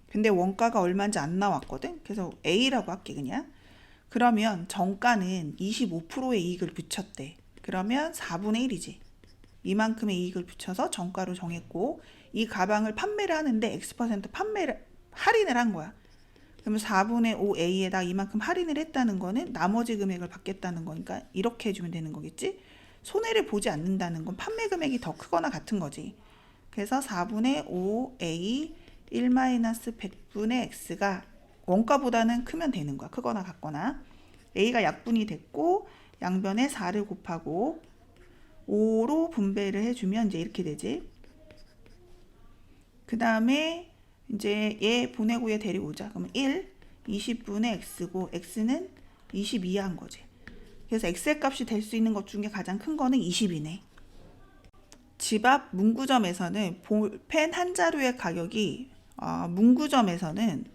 근데 원가가 얼마인지 안 나왔거든. 그래서 A라고 할게 그냥. 그러면 정가는 25%의 이익을 붙였대. 그러면 4분의 1이지. 이만큼의 이익을 붙여서 정가로 정했고 이 가방을 판매를 하는데 X% 판매를 할인을 한 거야. 그러면 4분의 5A에다 이만큼 할인을 했다는 거는 나머지 금액을 받겠다는 거니까 이렇게 해주면 되는 거겠지. 손해를 보지 않는다는 건 판매 금액이 더 크거나 같은 거지. 그래서 4분의 5A 1-100분의 X가 원가보다는 크면 되는 거야. 크거나 같거나. A가 약분이 됐고 양변에 4를 곱하고 5로 분배를 해주면 이제 이렇게 되지. 그 다음에 이제 얘 보내고 얘 데리고 오자. 그러면 1, 20분의 X고 X는 22한 거지. 그래서 X의 값이 될 수 있는 것 중에 가장 큰 거는 20이네. 집 앞 문구점에서는 볼펜 한 자루의 가격이 문구점에서는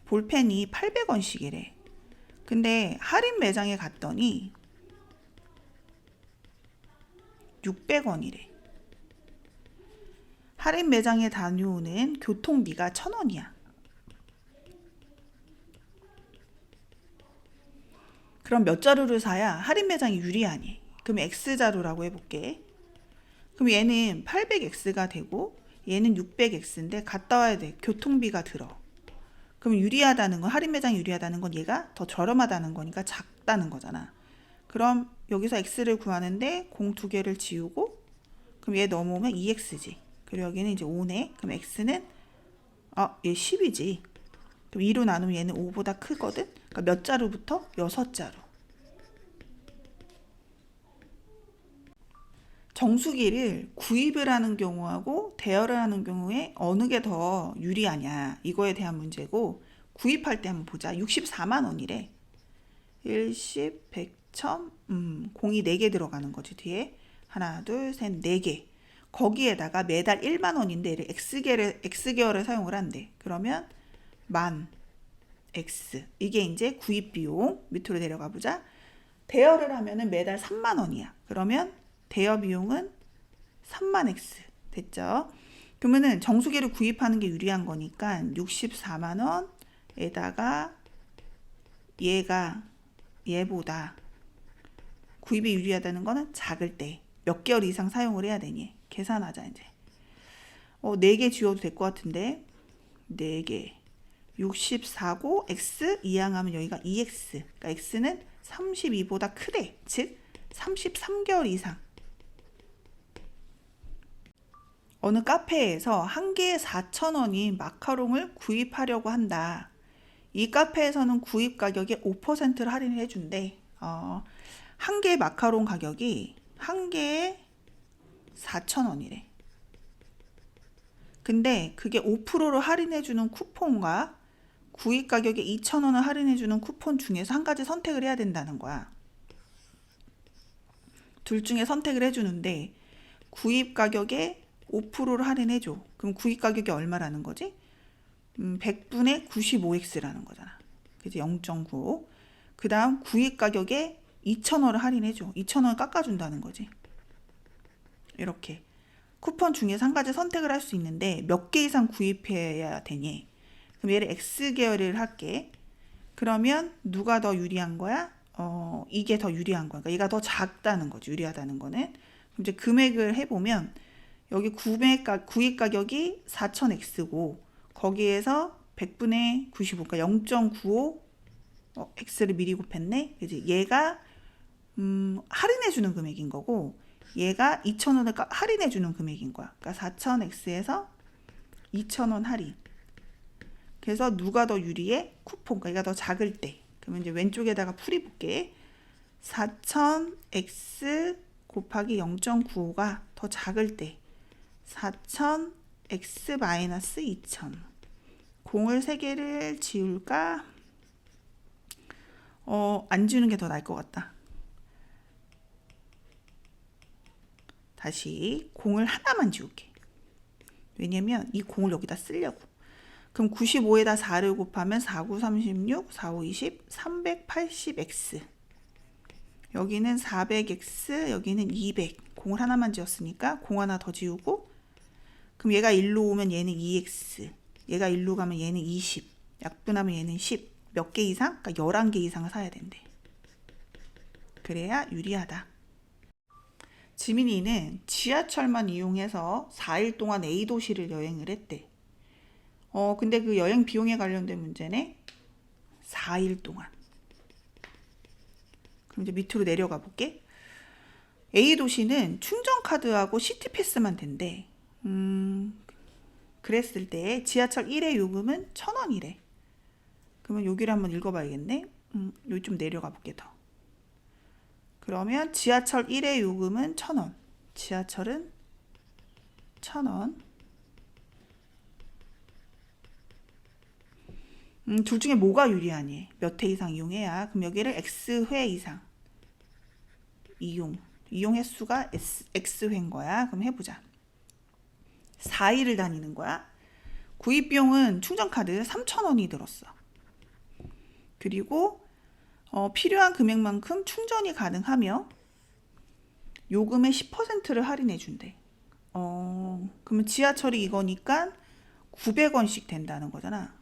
볼펜이 800원씩이래. 근데 할인 매장에 갔더니 600원이래. 할인 매장에 다녀오는 교통비가 1,000원이야. 그럼 몇 자루를 사야 할인 매장이 유리하니? 그럼 X자루라고 해볼게. 그럼 얘는 800X가 되고 얘는 600X인데 갔다 와야 돼. 교통비가 들어. 그럼 유리하다는 건, 할인 매장이 유리하다는 건 얘가 더 저렴하다는 거니까 작다는 거잖아. 그럼 여기서 X를 구하는데 0 2개를 지우고 그럼 얘 넘어오면 2X지. 그리고 여기는 이제 5네. 그럼 X는 얘 10이지. 그럼 2로 나누면 얘는 5보다 크거든. 그러니까 몇 자루부터? 6자루. 정수기를 구입을 하는 경우하고 대여를 하는 경우에 어느 게 더 유리하냐 이거에 대한 문제고 구입할 때 한번 보자. 64만 원이래. 10, 100, 1000 공이 4개 들어가는 거지. 뒤에 하나, 둘, 셋, 4개. 거기에다가 매달 1만 원인데 얘를 X계열을 사용을 한대. 그러면 만 X. 이게 이제 구입 비용. 밑으로 내려가 보자. 대여를 하면은 매달 3만 원이야. 그러면 대여 비용은 3만 X. 됐죠? 그러면은 정수기를 구입하는 게 유리한 거니까 64만 원에다가 얘가 얘보다 구입이 유리하다는 거는 작을 때 몇 개월 이상 사용을 해야 되니? 계산하자 이제. 4개 지워도 될 것 같은데 4개 64고 X 이항하면 여기가 2X. 그러니까 X는 32보다 크대. 즉 33개월 이상. 어느 카페에서 한 개에 4,000원인 마카롱을 구입하려고 한다. 이 카페에서는 구입 가격의 5%를 할인을 해준대. 한 개의 마카롱 가격이 한 개에 4,000원이래. 근데 그게 5%로 할인해주는 쿠폰과 구입 가격에 2,000원을 할인해주는 쿠폰 중에서 한 가지 선택을 해야 된다는 거야. 둘 중에 선택을 해주는데 구입 가격에 5%를 할인해줘. 그럼 구입 가격이 얼마라는 거지? 100분의 95X라는 거잖아. 그래서 0.95. 그 다음 구입 가격에 2,000원을 할인해줘. 2,000원 깎아준다는 거지. 이렇게. 쿠폰 중에서 한 가지 선택을 할 수 있는데 몇 개 이상 구입해야 되니? 그럼 얘를 X계열을 할게. 그러면 누가 더 유리한 거야? 이게 더 유리한 거야. 그러니까 얘가 더 작다는 거지. 유리하다는 거는. 그럼 이제 금액을 해보면 여기 구입 가격이 4,000X고 거기에서 100분의 95, 그러니까 0.95 x를 미리 곱했네. 그지? 얘가 할인해주는 금액인 거고 얘가 2,000원을 할인해주는 금액인 거야. 그러니까 4,000x에서 2,000원 할인. 그래서 누가 더 유리해? 쿠폰. 그러니까 얘가 더 작을 때. 그러면 이제 왼쪽에다가 풀이 볼게. 4,000x 곱하기 0.95가 더 작을 때 4,000x 마이너스 2,000. 공을 3개를 지울까? 안 지우는 게 더 나을 것 같다. 다시 공을 하나만 지울게. 왜냐면 이 공을 여기다 쓰려고. 그럼 95에다 4를 곱하면 4, 9, 36, 4, 5, 20, 380x. 여기는 400x, 여기는 200. 공을 하나만 지었으니까 공 하나 더 지우고, 그럼 얘가 1로 오면 얘는 2x, 얘가 1로 가면 얘는 20, 약분하면 얘는 10. 몇 개 이상? 그러니까 11개 이상을 사야 된대. 그래야 유리하다. 지민이는 지하철만 이용해서 4일 동안 A 도시를 여행을 했대. 근데 그 여행 비용에 관련된 문제네. 4일 동안. 그럼 이제 밑으로 내려가 볼게. A 도시는 충전카드하고 시티패스만 된대. 그랬을 때 지하철 1회 요금은 1,000원이래. 그러면 여기를 한번 읽어봐야겠네. 여기 좀 내려가 볼게 더. 그러면 지하철 1회 요금은 1,000원. 지하철은 1,000원. 둘 중에 뭐가 유리하니? 몇 회 이상 이용해야? 그럼 여기를 X회 이상 이용 횟수가 X회인 거야. 그럼 해보자. 4일을 다니는 거야. 구입 비용은 충전카드 3,000원이 들었어. 그리고 필요한 금액만큼 충전이 가능하며 요금의 10%를 할인해 준대. 그러면 지하철이 이거니까 900원씩 된다는 거잖아.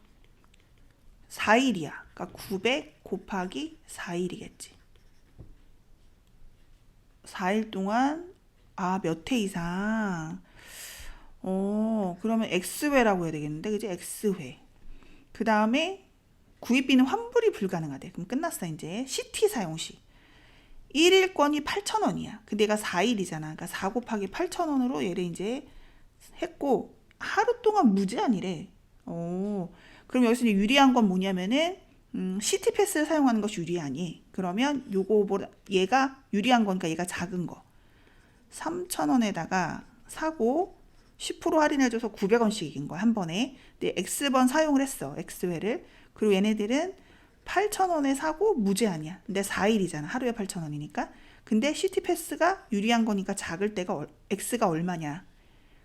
4일이야. 그러니까 900 곱하기 4일이겠지. 4일 동안 몇 회 이상. 그러면 X회라고 해야 되겠는데, 그지? X회. 그 다음에 구입비는 환불이 불가능하대. 그럼 끝났어 이제. CT 사용 시 1일권이 8,000원이야. 근데 얘가 4일이잖아. 그러니까 4 곱하기 8,000원으로 얘를 이제 했고 하루 동안 무제한이래. 그럼 여기서 이제 유리한 건 뭐냐면은 시티 패스를 사용하는 것이 유리하니. 그러면 요거보다 얘가 유리한 거니까 얘가 작은 거. 3,000원에다가 사고 10% 할인해줘서 900원씩인 거야 한 번에. 근데 X번 사용을 했어. X회를. 그리고 얘네들은 8,000원에 사고 무제한이야. 근데 4일이잖아. 하루에 8,000원이니까. 근데 시티패스가 유리한 거니까 작을 때가 X가 얼마냐.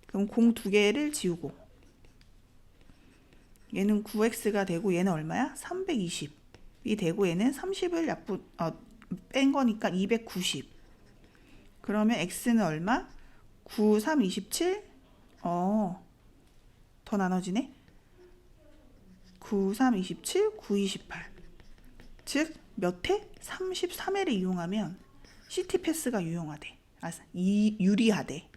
그럼 공 두 개를 지우고 얘는 9X가 되고 얘는 얼마야? 320이 되고 얘는 30을 뺀 거니까 290. 그러면 X는 얼마? 9, 3, 27? 더 나눠지네. 9, 3, 27, 9, 28. 즉, 몇 회? 33회를 이용하면 시티패스가 유리하대.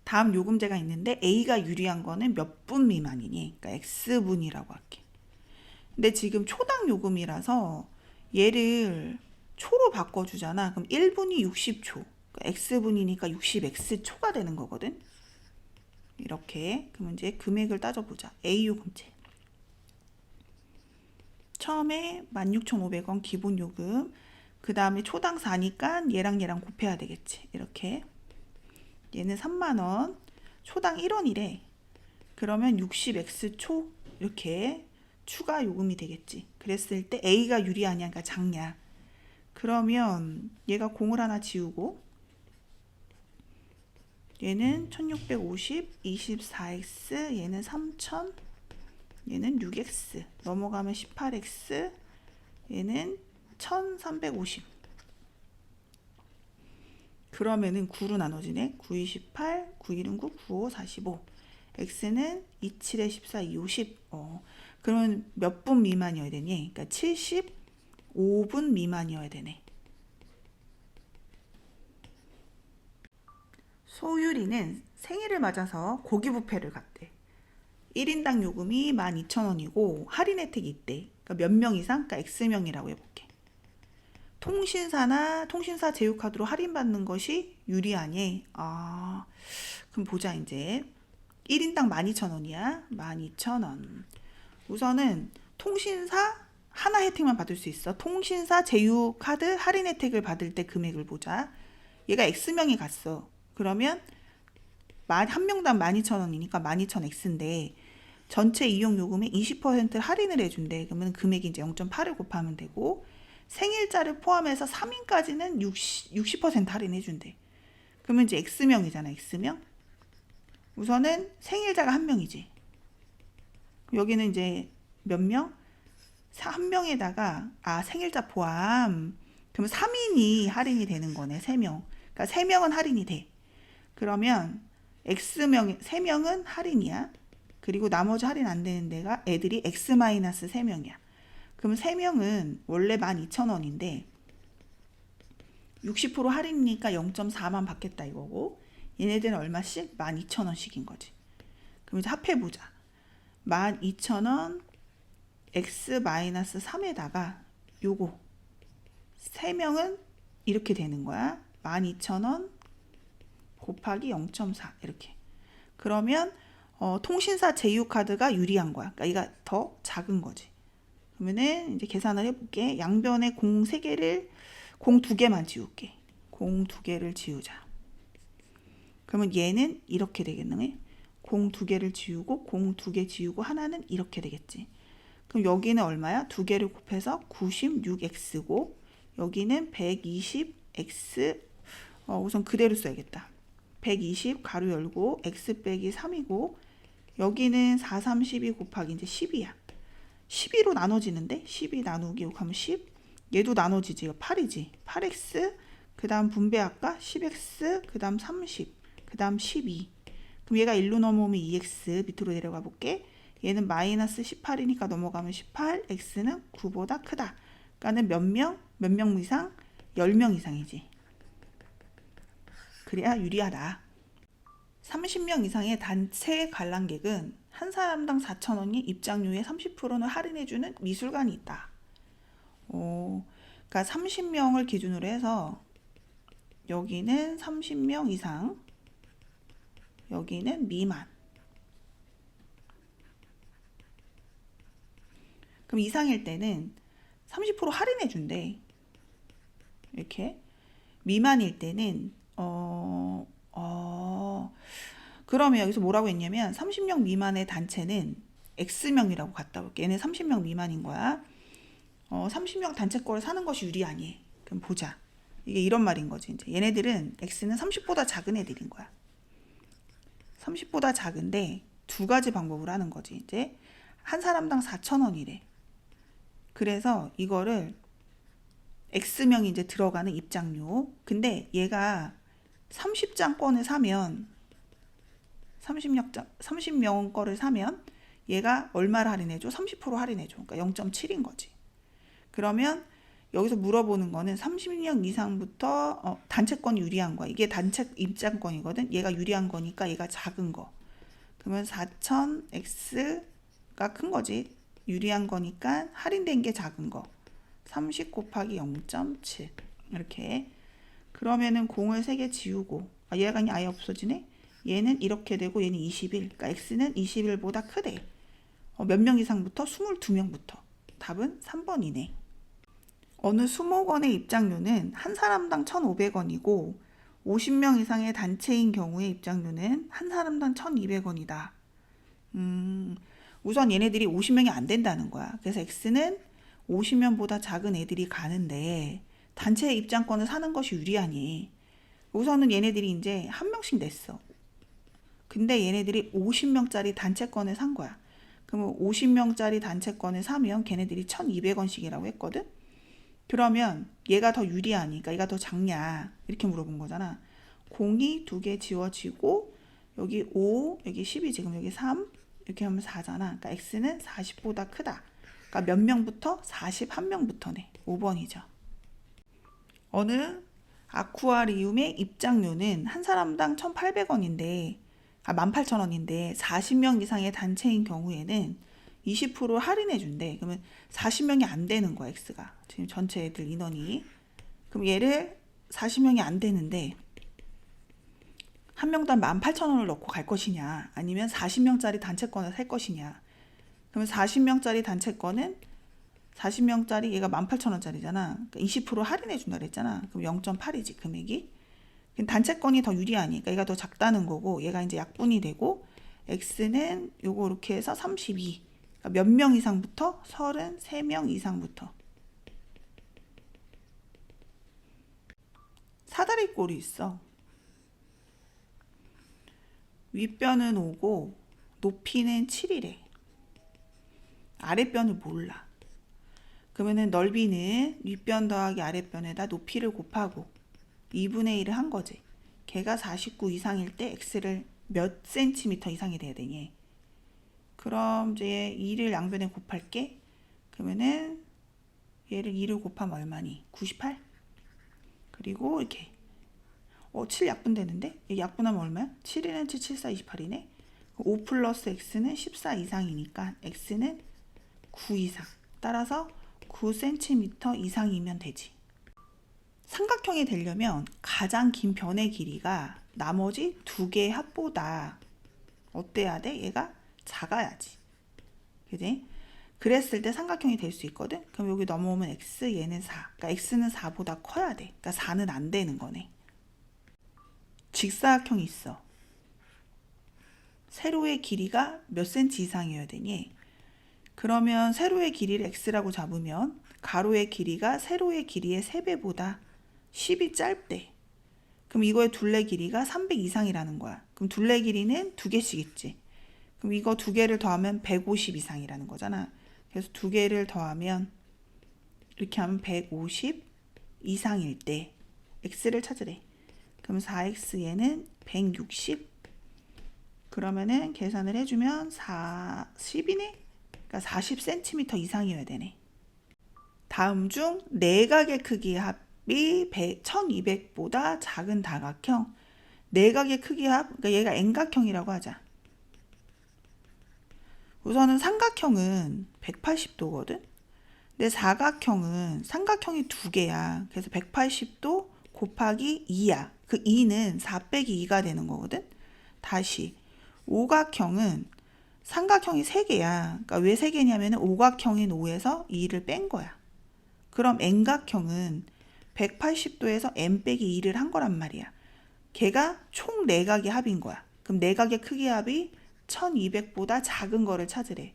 다음 요금제가 있는데 A가 유리한 거는 몇 분 미만이니? 그러니까 X분이라고 할게. 근데 지금 초당 요금이라서 얘를 초로 바꿔주잖아. 그럼 1분이 60초. 그러니까 X분이니까 60X초가 되는 거거든. 이렇게. 그럼 이제 금액을 따져보자. A 요금제. 처음에 16,500원 기본 요금, 그 다음에 초당 4니까 얘랑 곱해야 되겠지. 이렇게. 얘는 3만원, 초당 1원이래. 그러면 60X초 이렇게 추가 요금이 되겠지. 그랬을 때 A가 유리하냐, 그러니까 작냐. 그러면 얘가 공을 하나 지우고 얘는 1650, 24X, 얘는 3000, 얘는 6x 넘어가면 18x, 얘는 1350. 그러면은 9로 나눠지네. 9, 2, 18, 9, 1은 9, 9, 5, 45. x는 27에 14, 2, 50. 그러면 몇 분 미만이어야 되니? 그러니까 75분 미만이어야 되네. 소율이는 생일을 맞아서 고기 뷔페를 갔대. 1인당 요금이 12,000원이고 할인 혜택이 있대. 그러니까 몇 명 이상? 그러니까 X명이라고 해볼게. 통신사나 통신사 제휴카드로 할인받는 것이 유리하니? 그럼 보자 이제. 1인당 12,000원이야. 12,000원. 우선은 통신사 하나 혜택만 받을 수 있어. 통신사 제휴카드 할인 혜택을 받을 때 금액을 보자. 얘가 X명이 갔어. 그러면 한 명당 12,000원이니까 12,000X인데 전체 이용 요금의 20% 할인을 해준대. 그러면 금액이 이제 0.8을 곱하면 되고 생일자를 포함해서 3인까지는 60% 할인해준대. 그러면 이제 X명이잖아. X명. 우선은 생일자가 한 명이지. 여기는 이제 몇 명? 한 명에다가 생일자 포함. 그러면 3인이 할인이 되는 거네. 3명. 그러니까 3명은 할인이 돼. 그러면 X명 3명은 할인이야. 그리고 나머지 할인 안 되는 데가 애들이 X-3명이야. 그러면 3명은 원래 12,000원인데 60% 할인이니까 0.4만 받겠다 이거고 얘네들은 얼마씩? 12,000원씩인 거지. 그럼 이제 합해보자. 12,000원 X-3에다가 요거 3명은 이렇게 되는 거야. 12,000원 곱하기 0.4 이렇게. 그러면 통신사 제휴카드가 유리한 거야. 그러니까 얘가 더 작은 거지. 그러면은 이제 계산을 해볼게. 양변에 공 3개를 공 2개만 지울게. 공 2개를 지우자. 그러면 얘는 이렇게 되겠네. 공 2개를 지우고 공 2개 지우고 하나는 이렇게 되겠지. 그럼 여기는 얼마야? 2개를 곱해서 96x고 여기는 120x 우선 그대로 써야겠다. 120 가로 열고 x 빼기 3이고 여기는 4, 3, 12 곱하기 이제 10이야. 12로 나눠지는데 12 나누기 하면 10 얘도 나눠지지. 8이지. 8x 그 다음 분배할까? 10x 그 다음 30 그 다음 12 그럼 얘가 1로 넘어오면 2x 밑으로 내려가 볼게. 얘는 마이너스 18이니까 넘어가면 18 x는 9보다 크다. 그러니까는 몇 명 이상? 10명 이상이지. 그래야 유리하다. 30명 이상의 단체 관람객은 한 사람당 4,000원이 입장료의 30%는 할인해주는 미술관이 있다. 그러니까 30명을 기준으로 해서 여기는 30명 이상, 여기는 미만. 그럼 이상일 때는 30% 할인해준대. 이렇게. 미만일 때는 그러면 여기서 뭐라고 했냐면 30명 미만의 단체는 X명이라고 갖다 볼게. 얘는 30명 미만인 거야. 30명 단체 거를 사는 것이 유리하니. 그럼 보자. 이게 이런 말인 거지. 이제 얘네들은 X는 30보다 작은 애들인 거야. 30보다 작은데 두 가지 방법을 하는 거지. 이제 한 사람당 4,000원이래. 그래서 이거를 X명이 이제 들어가는 입장료. 근데 얘가 30장권을 사면 30명 거를 사면 얘가 얼마를 할인해줘? 30% 할인해줘. 그러니까 0.7인 거지. 그러면 여기서 물어보는 거는 30명 이상부터 단체권 유리한 거야. 이게 단체 입장권이거든. 얘가 유리한 거니까 얘가 작은 거. 그러면 4,000x가 큰 거지. 유리한 거니까 할인된 게 작은 거. 30 곱하기 0.7 이렇게. 그러면은 공을 3개 지우고 얘가 아예 없어지네. 얘는 이렇게 되고 얘는 21. 그러니까 x는 21보다 크대. 몇 명 이상부터? 22명부터. 답은 3번이네. 어느 수목원의 입장료는 한 사람당 1,500원이고 50명 이상의 단체인 경우의 입장료는 한 사람당 1,200원이다. 우선 얘네들이 50명이 안 된다는 거야. 그래서 X는 50명보다 작은 애들이 가는데 단체 입장권을 사는 것이 유리하니 우선은 얘네들이 이제 한 명씩 냈어. 근데 얘네들이 50명짜리 단체권을 산 거야. 그러면 50명짜리 단체권을 사면 걔네들이 1,200원씩이라고 했거든. 그러면 얘가 더 유리하니까 얘가 더 작냐 이렇게 물어본 거잖아. 공이 2개 지워지고 여기 5 여기 10이 지금 여기 3 이렇게 하면 4잖아. 그러니까 X는 40보다 크다. 그러니까 몇 명부터? 41명부터네. 5번이죠. 어느 아쿠아리움의 입장료는 한 사람당 1,800원인데 18,000원인데 40명 이상의 단체인 경우에는 20% 할인해 준대. 그러면 40명이 안 되는 거야, X가. 지금 전체 애들 인원이. 그럼 얘를 40명이 안 되는데 한 명당 18,000원을 넣고 갈 것이냐, 아니면 40명짜리 단체권을 살 것이냐. 그러면 40명짜리 단체권은 40명짜리 얘가 18,000원짜리잖아. 그러니까 20% 할인해 준다 그랬잖아. 그럼 0.8이지, 금액이. 단체권이 더 유리하니까 얘가 더 작다는 거고, 얘가 이제 약분이 되고, X는 요거 이렇게 해서 32. 그러니까 몇 명 이상부터? 33명 이상부터. 사다리 꼴이 있어. 윗변은 5고 높이는 7이래. 아랫변을 몰라. 그러면은 넓이는 윗변 더하기 아랫변에다 높이를 곱하고 2분의 1을 한 거지. 걔가 49 이상일 때 x를 몇 센티미터 이상이 돼야 되니? 그럼 이제 2를 양변에 곱할게. 그러면은 얘를 2를 곱하면 얼마니? 98? 그리고 이렇게 7 약분되는데? 얘 약분하면 얼마야? 7이는 7, 7, 4, 28이네. 5 플러스 x는 14 이상이니까 x는 9 이상. 따라서 9cm 이상이면 되지. 삼각형이 되려면 가장 긴 변의 길이가 나머지 두 개의 합보다 어때야 돼? 얘가 작아야지. 그지? 그랬을 때 삼각형이 될 수 있거든? 그럼 여기 넘어오면 x, 얘는 4. 그러니까 x는 4보다 커야 돼. 그러니까 4는 안 되는 거네. 직사각형이 있어. 세로의 길이가 몇 cm 이상이어야 되니? 그러면 세로의 길이를 x라고 잡으면 가로의 길이가 세로의 길이의 3배보다 10이 짧대. 그럼 이거의 둘레 길이가 300 이상이라는 거야. 그럼 둘레 길이는 2개씩 있지. 그럼 이거 2개를 더하면 150 이상이라는 거잖아. 그래서 2개를 더하면 이렇게 하면 150 이상일 때 x를 찾으래. 그럼 4x에는 160. 그러면은 계산을 해주면 40이네. 그러니까 40cm 이상이어야 되네. 다음 중 내각의 크기의 합이 1200보다 작은 다각형. 내각의 크기 합, 그러니까 얘가 N각형이라고 하자. 우선은 삼각형은 180도거든. 근데 사각형은 삼각형이 2개야. 그래서 180도 곱하기 2야. 그 2는 4 빼기 2가 되는 거거든. 다시 오각형은 삼각형이 3개야. 그러니까 왜 3개냐면 오각형인 5에서 2를 뺀 거야. 그럼 N각형은 180도에서 N 빼기 2를 한 거란 말이야. 걔가 총 내각의 합인 거야. 그럼 내각의 크기 합이 1200보다 작은 거를 찾으래.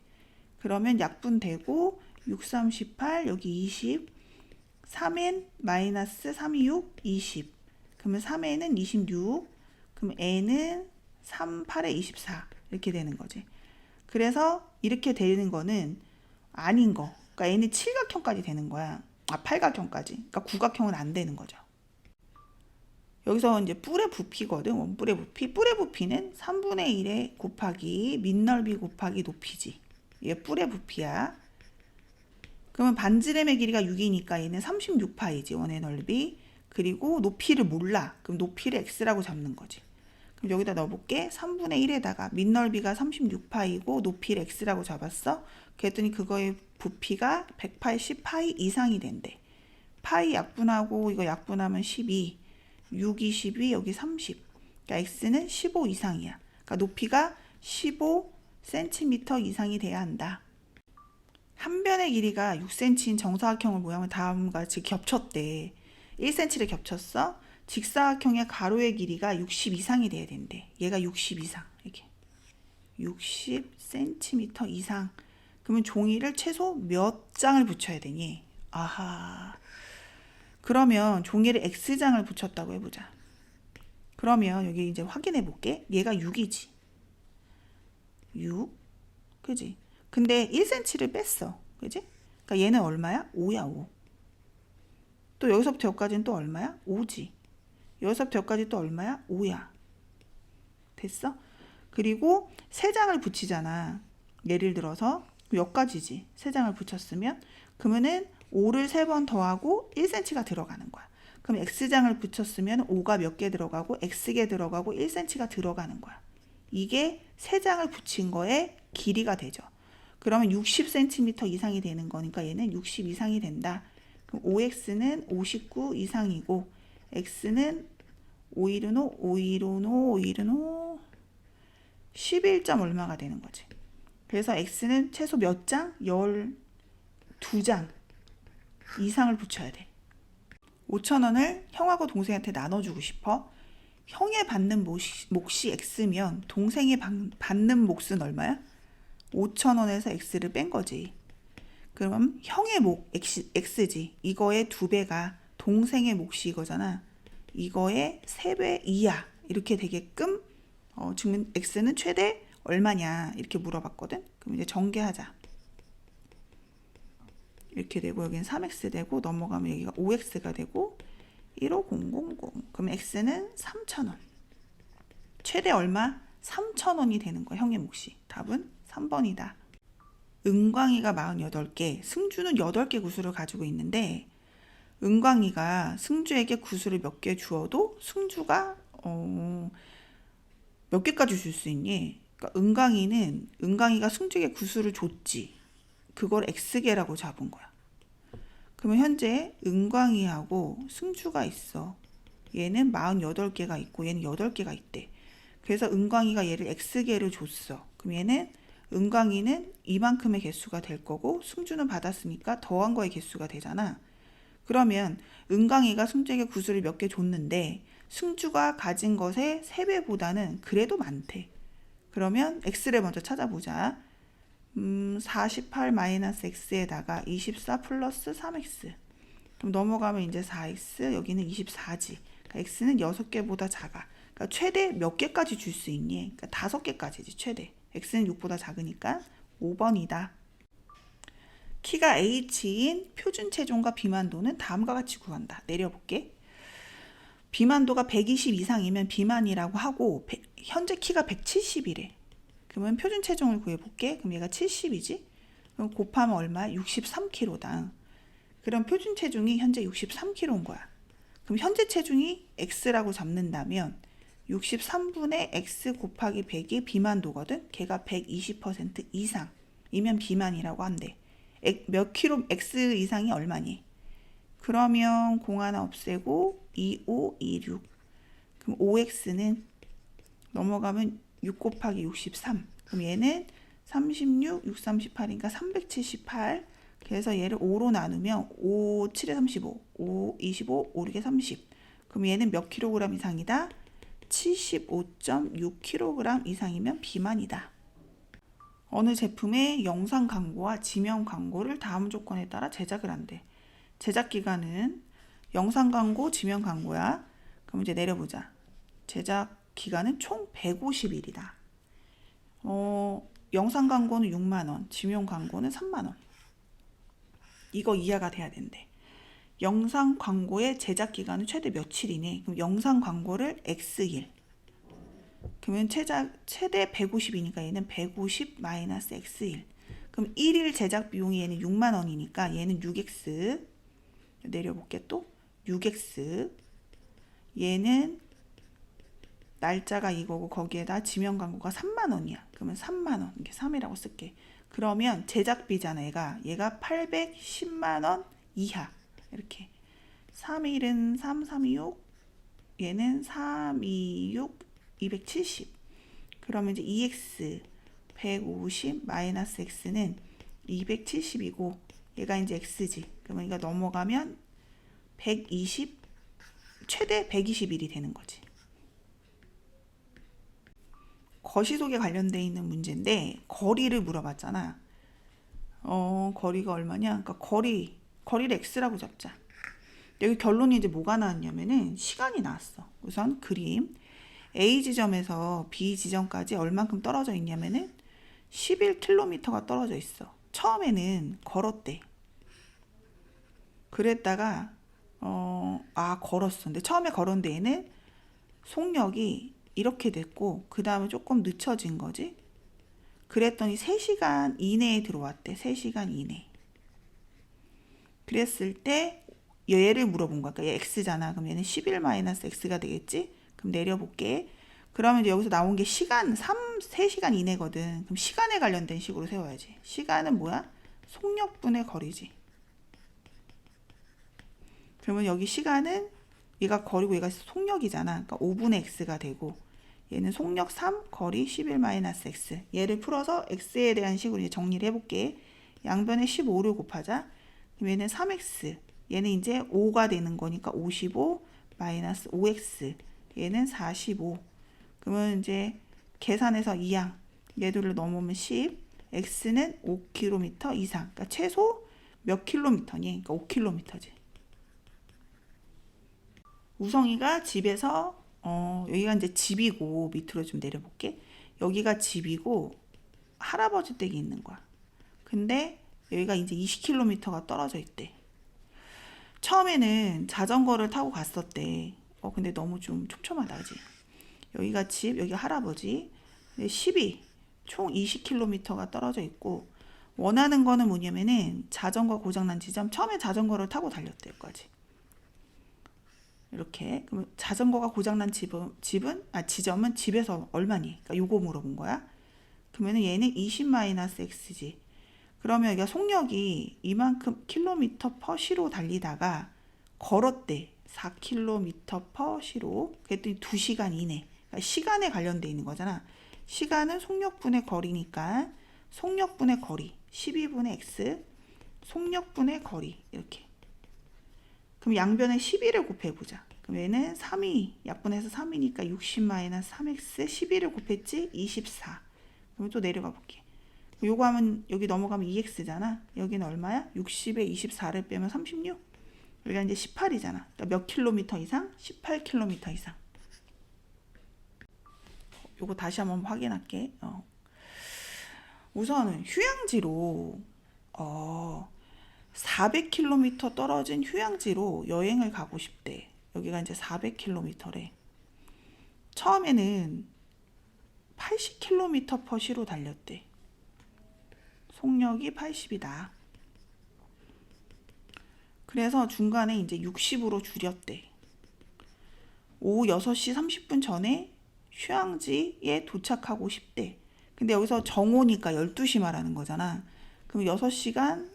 그러면 약분되고 6, 3, 18, 여기 20, 3n 마이너스 3, 2, 6, 20. 그러면 3n은 26, 그럼 n은 3, 8에 24 이렇게 되는 거지. 그래서 이렇게 되는 거는 아닌 거. 그러니까 n이 7각형까지 되는 거야. 8각형까지. 그러니까 9각형은 안 되는 거죠. 여기서 이제 뿔의 부피거든. 원뿔의 부피. 뿔의 부피는 3분의 1에 곱하기 밑넓이 곱하기 높이지. 얘 뿔의 부피야. 그러면 반지름의 길이가 6이니까 얘는 36파이지. 원의 넓이. 그리고 높이를 몰라. 그럼 높이를 x라고 잡는 거지. 그럼 여기다 넣어볼게. 3분의 1에다가 밑넓이가 36파이고 높이를 x라고 잡았어. 그랬더니 그거의 부피가 180파이 이상이 된대. 파이 약분하고 이거 약분하면 12. 6, 22, 여기 30. 그러니까 x는 15 이상이야. 그러니까 높이가 15cm 이상이 돼야 한다. 한 변의 길이가 6cm인 정사각형의 모양을 다음과 같이 겹쳤대. 1cm를 겹쳤어. 직사각형의 가로의 길이가 60 이상이 돼야 된대. 얘가 60 이상. 이렇게 60cm 이상. 그러면 종이를 최소 몇 장을 붙여야 되니? 아하. 그러면 종이를 X장을 붙였다고 해보자. 그러면 여기 이제 확인해 볼게. 얘가 6이지. 6. 그지? 근데 1cm를 뺐어. 그지? 그러니까 얘는 얼마야? 5야, 5. 또 여기서부터 여기까지는 또 얼마야? 5지. 여기서부터 여기까지 또 얼마야? 5야. 됐어? 그리고 3장을 붙이잖아. 예를 들어서 여기까지지. 3장을 붙였으면 그러면은 5를 3번 더하고 1cm가 들어가는 거야. 그럼 x장을 붙였으면 5가 몇 개 들어가고 x개 들어가고 1cm가 들어가는 거야. 이게 3장을 붙인 거의 길이가 되죠. 그러면 60cm 이상이 되는 거니까 얘는 60 이상이 된다. 그럼 5x는 59 이상이고 x는 515 11점 얼마가 되는 거지. 그래서 x는 최소 몇 장? 12장 이상을 붙여야 돼. 5,000원을 형하고 동생한테 나눠주고 싶어. 형이 받는 몫이 x면 동생이 받는 몫은 얼마야? 5,000원에서 x를 뺀 거지. 그럼 형의 몫 x지. 이거의 2배가 동생의 몫이 이거잖아. 이거의 3배 이하 이렇게 되게끔 증명 x는 최대 얼마냐 이렇게 물어봤거든. 그럼 이제 전개하자. 이렇게 되고 여기는 3x 되고 넘어가면 여기가 5x가 되고 15000. 그럼 x는 3,000원. 최대 얼마? 3,000원이 되는 거야. 형의 몫이. 답은 3번이다. 은광이가 48개, 승주는 8개 구슬을 가지고 있는데 은광이가 승주에게 구슬을 몇 개 주어도 승주가 몇 개까지 줄 수 있니? 그러니까 은광이가 승주에게 구슬을 줬지. 그걸 x개라고 잡은 거야. 그러면 현재 은광이하고 승주가 있어. 얘는 48개가 있고 얘는 8개가 있대. 그래서 은광이가 얘를 x개를 줬어. 그럼 얘는 은광이는 이만큼의 개수가 될 거고 승주는 받았으니까 더한 거의 개수가 되잖아. 그러면 은광이가 승주에게 구슬을 몇 개 줬는데 승주가 가진 것의 3배보다는 그래도 많대. 그러면 x를 먼저 찾아보자. 48-x에다가 24 플러스 3x. 그럼 넘어가면 이제 4x, 여기는 24지. 그러니까 x는 6개보다 작아. 그러니까 최대 몇 개까지 줄 수 있니? 그러니까 5개까지지, 최대. x는 6보다 작으니까 5번이다. 키가 h인 표준 체중과 비만도는 다음과 같이 구한다. 내려볼게. 비만도가 120 이상이면 비만이라고 하고 현재 키가 170이래. 그러면 표준 체중을 구해볼게. 그럼 얘가 70이지? 그럼 곱하면 얼마? 63kg당. 그럼 표준 체중이 현재 63kg인 거야. 그럼 현재 체중이 x라고 잡는다면 63분의 x 곱하기 100이 비만도거든. 걔가 120% 이상이면 비만이라고 한대. 몇 킬로 x 이상이 얼마니? 그러면 공 하나 없애고 2526. 그럼 5x는 넘어가면 6 곱하기 63. 그럼 얘는 36, 6, 38이니까 378. 그래서 얘를 5로 나누면 5, 7에 35, 5, 25, 5, 6에 30. 그럼 얘는 몇 킬로그램 이상이다? 75.6kg 이상이면 비만이다. 어느 제품의 영상 광고와 지명 광고를 다음 조건에 따라 제작을 한대. 제작 기간은 영상 광고, 지명 광고야. 그럼 이제 내려보자. 제작 기간은 총 150일이다. 영상 광고는 6만 원, 지명 광고는 3만 원. 이거 이해가 돼야 된대. 영상 광고의 제작 기간은 최대 며칠이네. 그럼 영상 광고를 X일. 그러면 최대 150이니까 얘는 150 마이너스 X일. 그럼 1일 제작 비용이 얘는 6만 원이니까 얘는 6X. 내려볼게 또. 6X. 얘는 날짜가 이거고 거기에다 지명 광고가 3만 원이야. 그러면 3만 원. 이렇게 3이라고 쓸게. 그러면 제작비잖아. 얘가 810만 원 이하. 이렇게 3일은 3, 326. 얘는 326 270. 그러면 이제 EX 150 마이너스 X는 270이고 얘가 이제 X지. 그러면 이거 넘어가면 120 최대 120일이 되는 거지. 거시속에 관련돼 있는 문제인데 거리를 물어봤잖아. 거리가 얼마냐? 그러니까 거리를 x라고 잡자. 여기 결론이 이제 뭐가 나왔냐면은 시간이 나왔어. 우선 그림 A 지점에서 B 지점까지 얼만큼 떨어져 있냐면은 11km가 떨어져 있어. 처음에는 걸었대. 그랬다가 걸었어. 근데 처음에 걸은 데에는 속력이 이렇게 됐고 그 다음에 조금 늦춰진 거지. 그랬더니 3시간 이내에 들어왔대. 3시간 이내. 그랬을 때 얘를 물어본 거야. 그러니까 얘 x잖아. 그럼 얘는 11 마이너스 x가 되겠지. 그럼 내려볼게. 그러면 이제 여기서 나온 게 시간 3시간 이내거든. 그럼 시간에 관련된 식으로 세워야지. 시간은 뭐야? 속력분의 거리지. 그러면 여기 시간은 얘가 거리고 얘가 속력이잖아. 그러니까 5분의 x가 되고 얘는 속력 3, 거리 11-x. 얘를 풀어서 x에 대한 식으로 이제 정리를 해볼게. 양변에 15를 곱하자. 그럼 얘는 3x. 얘는 이제 5가 되는 거니까 55 마이너스 5x. 얘는 45. 그러면 이제 계산해서 2항. 얘들을 넘으면 10. x는 5km 이상. 그러니까 최소 몇 킬로미터니? 그러니까 5km지. 우성이가 집에서 여기가 이제 집이고 밑으로 좀 내려볼게. 여기가 집이고 할아버지 댁이 있는 거야. 근데 여기가 이제 20km가 떨어져 있대. 처음에는 자전거를 타고 갔었대. 근데 너무 좀 촘촘하다, 그지? 여기가 집, 여기가 할아버지. 12, 총 20km가 떨어져 있고 원하는 거는 뭐냐면은 자전거 고장난 지점. 처음에 자전거를 타고 달렸대, 여기까지. 이렇게. 그럼 자전거가 고장난 지점은 집에서 얼마니? 그러니까 요거 물어본 거야. 그러면은 얘는 20-x지. 그러면 여기가 속력이 이만큼 킬로미터 퍼 시로 달리다가 걸었대. 4km 퍼 시로. 그랬더니 2시간 이내. 그러니까 시간에 관련돼 있는 거잖아. 시간은 속력분의 거리니까 속력분의 거리 12분의 x 속력분의 거리 이렇게. 그럼 양변에 12를 곱해보자. 그럼 얘는 3이 약분해서 3이니까 60-3x 12를 곱했지 24. 그럼 또 내려가 볼게. 요거 하면 여기 넘어가면 2x잖아. 여기는 얼마야? 60에 24를 빼면 36. 여기가 이제 18이잖아. 그러니까 몇 킬로미터 이상? 18km 이상. 요거 다시 한번 확인할게. 우선은 휴양지로 400km 떨어진 휴양지로 여행을 가고 싶대. 여기가 이제 400km래. 처음에는 80km 퍼 시로 달렸대. 속력이 80이다. 그래서 중간에 이제 60으로 줄였대. 오후 6시 30분 전에 휴양지에 도착하고 싶대. 근데 여기서 정오니까 12시 말하는 거잖아. 그럼 6시간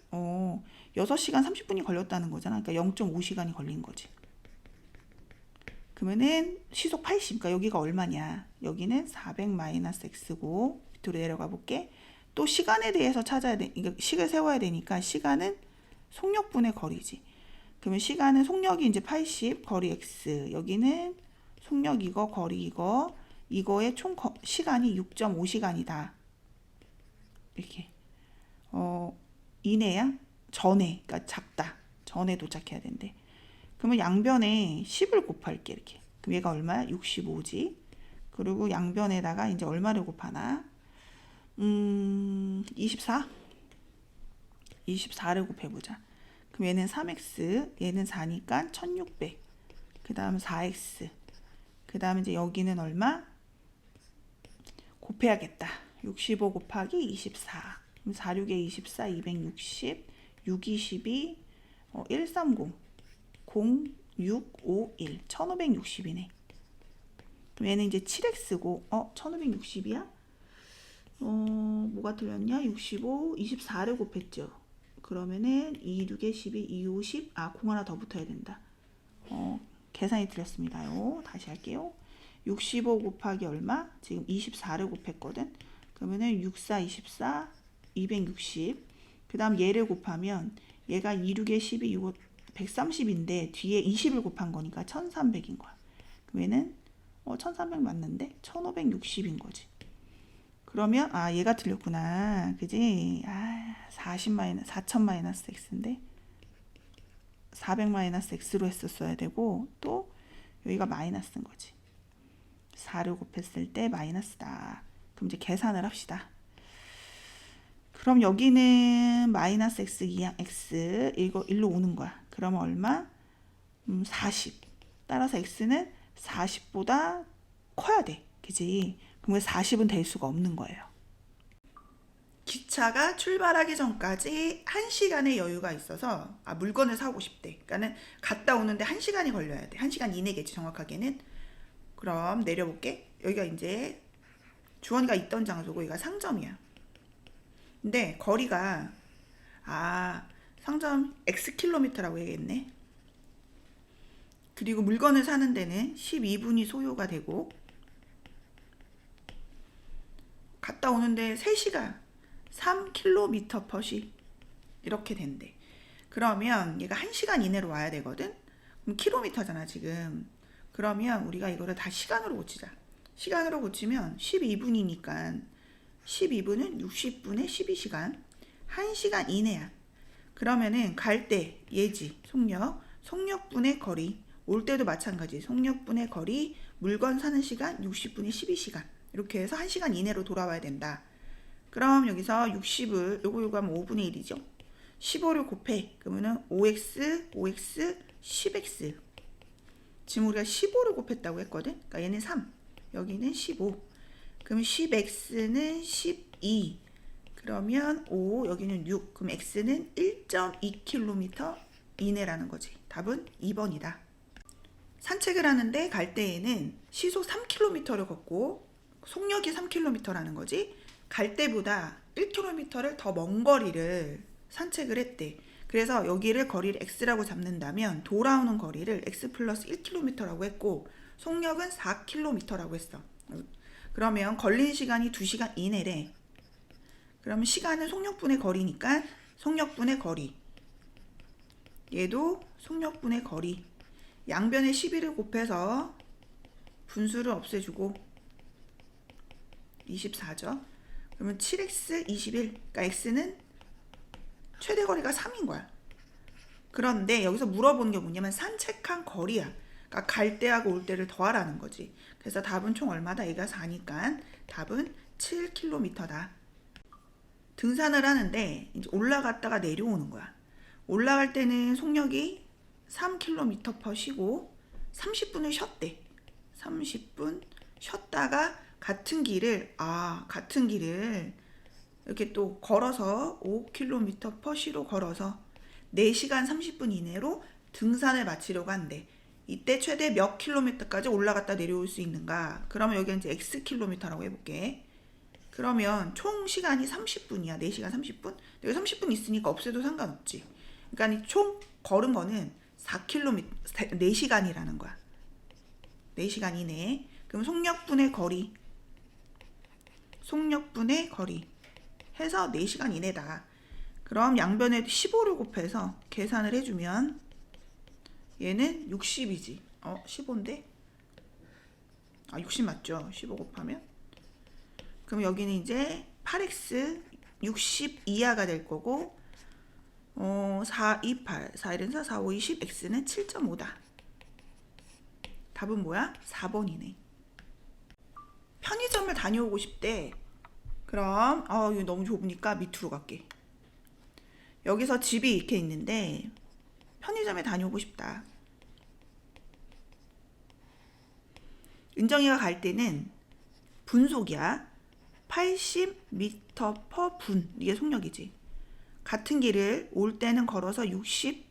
30분이 걸렸다는 거잖아. 그러니까 0.5시간이 걸린 거지. 그러면은 시속 80. 그러니까 여기가 얼마냐? 여기는 400-x고 밑으로 내려가 볼게. 또 시간에 대해서 찾아야 돼. 이거 식을 세워야 되니까 시간은 속력분의 거리지. 그러면 시간은 속력이 이제 80, 거리 x. 여기는 속력 이거, 거리 이거. 이거의 총 시간이 6.5시간이다. 이렇게. 이내야? 전에. 그러니까 작다. 전에 도착해야 된대. 그러면 양변에 10을 곱할게. 이렇게. 그럼 얘가 얼마야? 65지. 그리고 양변에다가 이제 얼마를 곱하나? 24? 24를 곱해보자. 그럼 얘는 3x, 얘는 4니까 1600. 그 다음 4x. 그 다음 이제 여기는 얼마? 곱해야겠다. 65 곱하기 24. 그럼 4, 6에 24, 260. 6, 22, 130. 0, 6, 5, 1. 1560이네. 그럼 얘는 이제 7x고, 1560이야? 뭐가 틀렸냐? 65, 24를 곱했죠. 그러면은 2, 6에 12, 2, 5, 10. 공 하나 더 붙어야 된다. 계산이 틀렸습니다요. 다시 할게요. 65 곱하기 얼마? 지금 24를 곱했거든. 그러면은 6, 4, 24, 260. 그 다음 얘를 곱하면 얘가 2, 6에 12, 6, 130인데 뒤에 20을 곱한 거니까 1300인 거야. 그럼 얘는 1300 맞는데 1560인 거지. 그러면 얘가 틀렸구나. 그지? 4000-x인데 400-x로 했었어야 되고 또 여기가 마이너스인 거지. 4를 곱했을 때 마이너스다. 그럼 이제 계산을 합시다. 그럼 여기는 마이너스 x, 2항 x 이거 1로 오는 거야. 그러면 얼마? 40. 따라서 x는 40보다 커야 돼. 그지? 그럼 40은 될 수가 없는 거예요. 기차가 출발하기 전까지 1시간의 여유가 있어서 물건을 사고 싶대. 그러니까는 갔다 오는데 1시간이 걸려야 돼. 1시간 이내겠지 정확하게는. 그럼 내려볼게. 여기가 이제 주원이가 있던 장소고 여기가 상점이야. 근데 거리가 상점 X킬로미터라고 해야겠네. 그리고 물건을 사는 데는 12분이 소요가 되고 갔다 오는데 3시간 3km per 시 이렇게 된대. 그러면 얘가 1시간 이내로 와야 되거든. 그럼 킬로미터잖아 지금. 그러면 우리가 이거를 다 시간으로 고치자. 시간으로 고치면 12분이니까 12분은 60분의 12시간 1시간 이내야. 그러면은 갈 때 예지 속력분의 거리, 올 때도 마찬가지 속력분의 거리, 물건 사는 시간 60분의 12시간 이렇게 해서 1시간 이내로 돌아와야 된다. 그럼 여기서 60을 요거 하면 5분의 1이죠. 15를 곱해. 그러면은 5x 10x. 지금 우리가 15를 곱했다고 했거든. 그러니까 얘는 3, 여기는 15. 그러면 10x는 12. 그러면 5, 여기는 6. 그럼 x는 1.2km 이내라는 거지. 답은 2번이다. 산책을 하는데 갈 때에는 시속 3km를 걷고 속력이 3km라는 거지. 갈 때보다 1km를 더 먼 거리를 산책을 했대. 그래서 여기를 거리를 x라고 잡는다면 돌아오는 거리를 x 플러스 1km라고 했고 속력은 4km라고 했어. 그러면 걸린 시간이 2시간 이내래. 그러면 시간은 속력분의 거리니까 속력분의 거리. 얘도 속력분의 거리. 양변에 11을 곱해서 분수를 없애주고 24죠. 그러면 7x 21. 그러니까 x는 최대 거리가 3인 거야. 그런데 여기서 물어보는 게 뭐냐면 산책한 거리야. 그러니까 갈 때하고 올 때를 더하라는 거지. 그래서 답은 총 얼마다? 얘가 4니까 답은 7km다. 등산을 하는데 이제 올라갔다가 내려오는 거야. 올라갈 때는 속력이 3km per 시고 30분을 쉬었대. 30분 쉬었다가 같은 길을 이렇게 또 걸어서 5km per 시로 걸어서 4시간 30분 이내로 등산을 마치려고 한대. 이때 최대 몇 킬로미터까지 올라갔다 내려올 수 있는가? 그러면 여기 이제 X킬로미터라고 해볼게. 그러면 총 시간이 30분이야. 4시간 30분? 여기 30분 있으니까 없애도 상관없지. 그러니까 총 걸은 거는 4km, 4시간이라는 거야. 4시간 이내에. 그럼 속력분의 거리 해서 4시간 이내다. 그럼 양변에 15를 곱해서 계산을 해주면 얘는 60이지. 15인데? 60 맞죠? 15 곱하면? 그럼 여기는 이제 8x 60 이하가 될 거고 4, 2, 8, 4, 1은 4, 4, 5, 20, x는 7.5다. 답은 뭐야? 4번이네. 편의점을 다녀오고 싶대. 그럼 이거 너무 좁으니까 밑으로 갈게. 여기서 집이 이렇게 있는데 편의점에 다녀오고 싶다. 은정이가 갈 때는 분속이야. 80m per 분. 이게 속력이지. 같은 길을 올 때는 걸어서 60m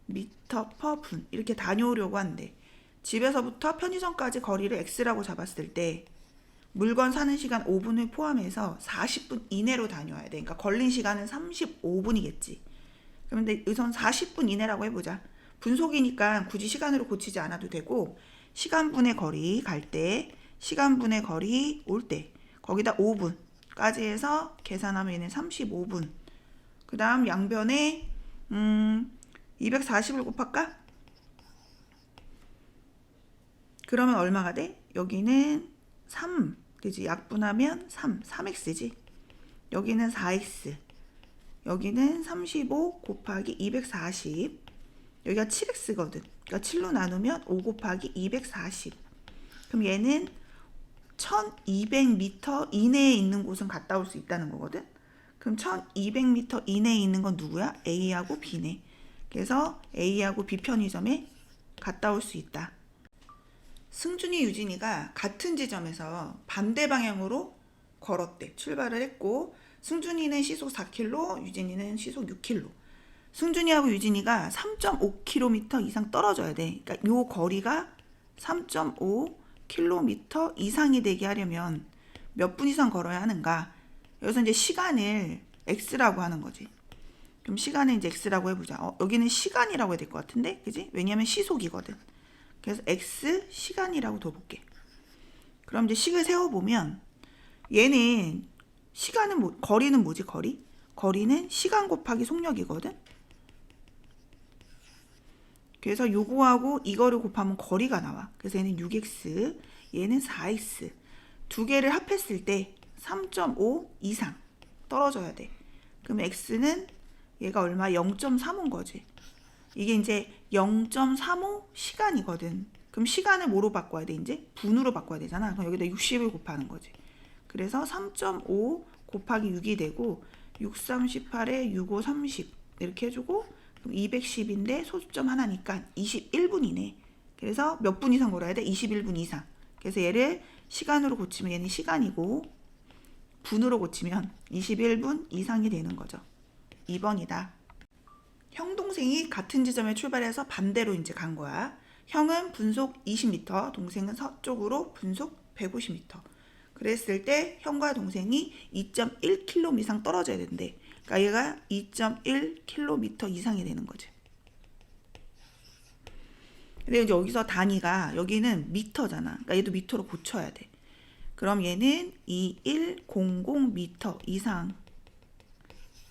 per 분. 이렇게 다녀오려고 한대. 집에서부터 편의점까지 거리를 x라고 잡았을 때 물건 사는 시간 5분을 포함해서 40분 이내로 다녀야 돼. 그러니까 걸린 시간은 35분이겠지. 그런데 우선 40분 이내라고 해보자. 분속이니까 굳이 시간으로 고치지 않아도 되고 시간분의 거리 갈 때, 시간분의 거리 올 때 거기다 5분까지 해서 계산하면 얘는 35분. 그 다음 양변에 240을 곱할까? 그러면 얼마가 돼? 여기는 3, 그지? 약분하면 3x지. 여기는 4x. 여기는 35 곱하기 240. 여기가 7x거든. 그러니까 7로 나누면 5 곱하기 240. 그럼 얘는 1200m 이내에 있는 곳은 갔다 올 수 있다는 거거든. 그럼 1200m 이내에 있는 건 누구야? A하고 B네. 그래서 A하고 B 편의점에 갔다 올 수 있다. 승준이, 유진이가 같은 지점에서 반대 방향으로 걸었대. 출발을 했고 승준이는 시속 4km, 유진이는 시속 6km. 승준이하고 유진이가 3.5km 이상 떨어져야 돼. 그러니까 요 거리가 3.5km 이상이 되게 하려면 몇 분 이상 걸어야 하는가? 여기서 이제 시간을 x라고 하는 거지. 그럼 시간을 이제 x라고 해보자. 여기는 시간이라고 해야 될 것 같은데, 그지? 왜냐면 시속이거든. 그래서 x 시간이라고 둬볼게. 그럼 이제 식을 세워보면 얘는 시간은 거리는 뭐지? 거리는 시간 곱하기 속력이거든. 그래서 요거하고 이거를 곱하면 거리가 나와. 그래서 얘는 6x, 얘는 4x. 두 개를 합했을 때 3.5 이상 떨어져야 돼. 그럼 x는 얘가 얼마? 0.35인 거지. 이게 이제 0.35 시간이거든. 그럼 시간을 뭐로 바꿔야 돼? 이제 분으로 바꿔야 되잖아. 그럼 여기다 60을 곱하는 거지. 그래서 3.5 곱하기 6이 되고 6, 38에 6, 5, 30 이렇게 해주고 그럼 210인데 소수점 하나니까 21분이네. 그래서 몇 분 이상 걸어야 돼? 21분 이상. 그래서 얘를 시간으로 고치면 얘는 시간이고 분으로 고치면 21분 이상이 되는 거죠. 2번이다. 형 동생이 같은 지점에 출발해서 반대로 이제 간 거야. 형은 분속 20m, 동생은 서쪽으로 분속 150m. 그랬을 때 형과 동생이 2.1km 이상 떨어져야 된대. 그러니까 얘가 2.1km 이상이 되는 거지. 근데 이제 여기서 단위가 여기는 미터잖아. 그러니까 얘도 미터로 고쳐야 돼. 그럼 얘는 2100m 이상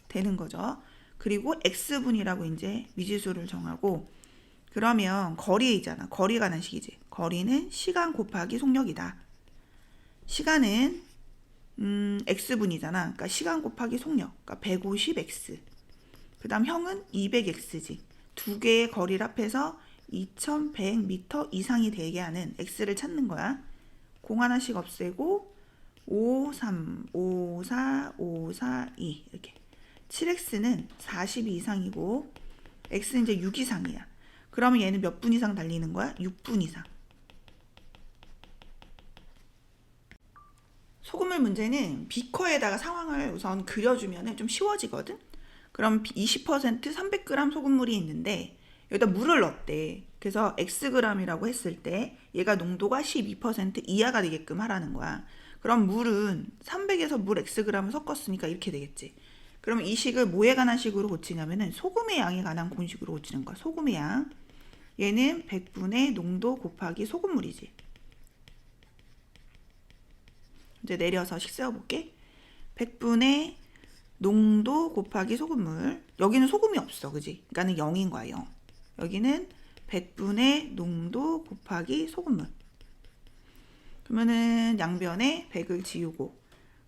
되는 거죠. 그리고 x분이라고 이제 미지수를 정하고 그러면 거리이잖아. 거리가 난 식이지. 거리는 시간 곱하기 속력이다. 시간은 x분이잖아. 그러니까 시간 곱하기 속력. 그러니까 150x. 그 다음 형은 200x지. 두 개의 거리를 합해서 2100m 이상이 되게 하는 x를 찾는 거야. 공 하나씩 없애고 5, 3, 5, 4, 5, 4, 2 이렇게. 7x는 42 이상이고 x는 이제 6 이상이야. 그러면 얘는 몇 분 이상 달리는 거야? 6분 이상. 소금물 문제는 비커에다가 상황을 우선 그려주면 좀 쉬워지거든. 그럼 20% 300g 소금물이 있는데 여기다 물을 넣었대. 그래서 xg이라고 했을 때 얘가 농도가 12% 이하가 되게끔 하라는 거야. 그럼 물은 300에서 물 xg을 섞었으니까 이렇게 되겠지. 그럼 이 식을 뭐에 관한 식으로 고치냐면은 소금의 양에 관한 공식으로 고치는 거야. 소금의 양. 얘는 100분의 농도 곱하기 소금물이지. 이제 내려서 식 세워볼게. 100분의 농도 곱하기 소금물. 여기는 소금이 없어. 그지? 그러니까는 0인 거야. 0. 여기는 100분의 농도 곱하기 소금물. 그러면은 양변에 100을 지우고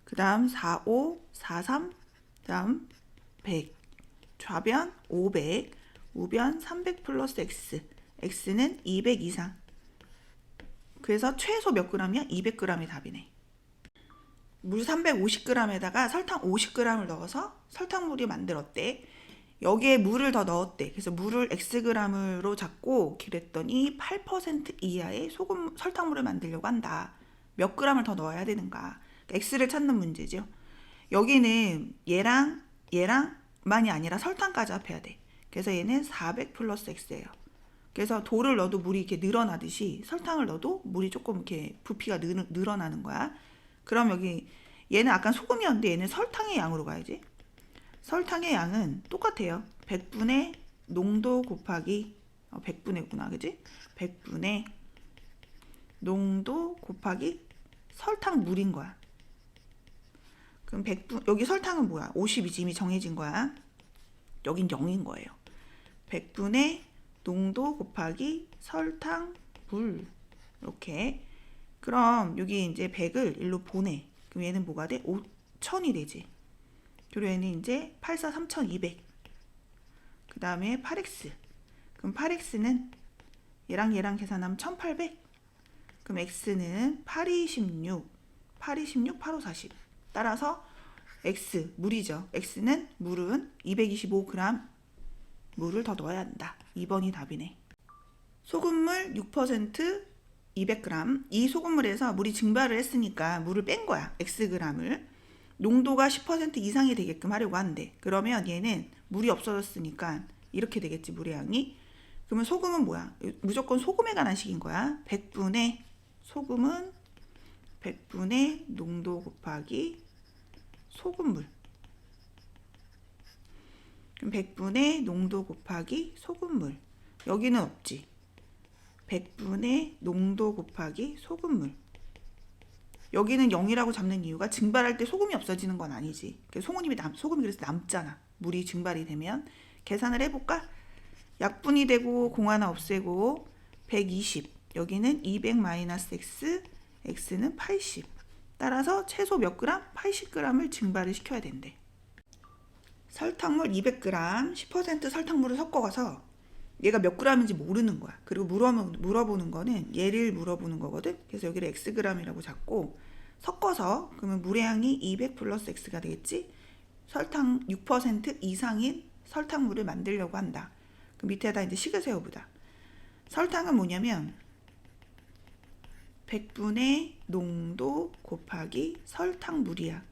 그 다음 45, 43, 그 다음 100. 좌변 500, 우변 300 플러스 x. x는 200 이상. 그래서 최소 몇 g이야? 200g이 답이네. 물 350g에다가 설탕 50g을 넣어서 설탕물이 만들었대. 여기에 물을 더 넣었대. 그래서 물을 xg으로 잡고 그랬더니 8% 이하의 설탕물을 만들려고 한다. 몇 g을 더 넣어야 되는가? x를 찾는 문제죠. 여기는 얘랑만이 아니라 설탕까지 합해야 돼. 그래서 얘는 400 플러스 x예요. 그래서 돌을 넣어도 물이 이렇게 늘어나듯이 설탕을 넣어도 물이 조금 이렇게 부피가 늘어나는 거야. 그럼 여기 얘는 아까 소금이었는데 얘는 설탕의 양으로 가야지. 설탕의 양은 똑같아요. 100분의 농도 곱하기 100분의구나. 그지? 100분의 농도 곱하기 설탕물인 거야. 그럼 100분 여기 설탕은 뭐야? 50이지. 이미 정해진 거야. 여긴 0인 거예요. 100분의 농도 곱하기 설탕물. 이렇게. 그럼 여기 이제 100을 일로 보내. 그럼 얘는 뭐가 돼? 5000이 되지. 그리고 얘는 이제 84 3200. 그 다음에 8x. 그럼 8x는 얘랑 계산하면 1800. 그럼 x는 826, 826, 85 40. 따라서 x 물이죠. x는 물은 225g 물을 더 넣어야 한다. 2번이 답이네. 소금물 6% 200g. 이 소금물에서 물이 증발을 했으니까 물을 뺀 거야. xg을. 농도가 10% 이상이 되게끔 하려고 하는데 그러면 얘는 물이 없어졌으니까 이렇게 되겠지. 물의 양이. 그러면 소금은 뭐야? 무조건 소금에 관한 식인 거야. 100분의 소금은 100분의 농도 곱하기 소금물. 그럼 100분의 농도 곱하기 소금물. 여기는 없지. 100분의 농도 곱하기 소금물. 여기는 0이라고 잡는 이유가 증발할 때 소금이 없어지는 건 아니지. 소금이 그래서 남잖아. 물이 증발이 되면. 계산을 해볼까? 약분이 되고 공 하나 없애고 120. 여기는 200 마이너스 x, x는 80. 따라서 최소 몇 그램? 80g을 증발을 시켜야 된대. 설탕물 200g, 10% 설탕물을 섞어가서 얘가 몇 g인지 모르는 거야. 그리고 물어보는 거는 얘를 물어보는 거거든. 그래서 여기를 xg이라고 잡고 섞어서 그러면 물의 양이 200 플러스 x가 되겠지. 설탕 6% 이상인 설탕물을 만들려고 한다. 그 밑에다 이제 식을 세워보자. 설탕은 뭐냐면 100분의 농도 곱하기 설탕물이야.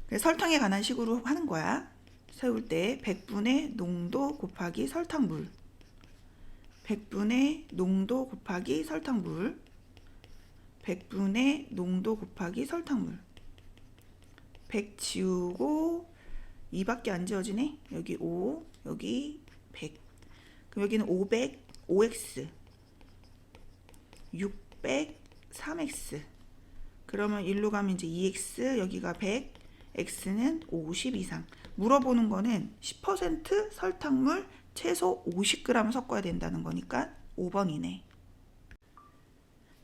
그래서 설탕에 관한 식으로 하는 거야. 세울 때 100분의 농도 곱하기 설탕물, 100분의 농도 곱하기 설탕물, 100분의 농도 곱하기 설탕물. 100 지우고 2밖에 안 지워지네. 여기 5, 여기 100. 그럼 여기는 500, 5x, 600, 3x. 그러면 1로 가면 이제 2x, 여기가 100, x는 50 이상. 물어보는 거는 10% 설탕물 최소 50g 섞어야 된다는 거니까 5번이네.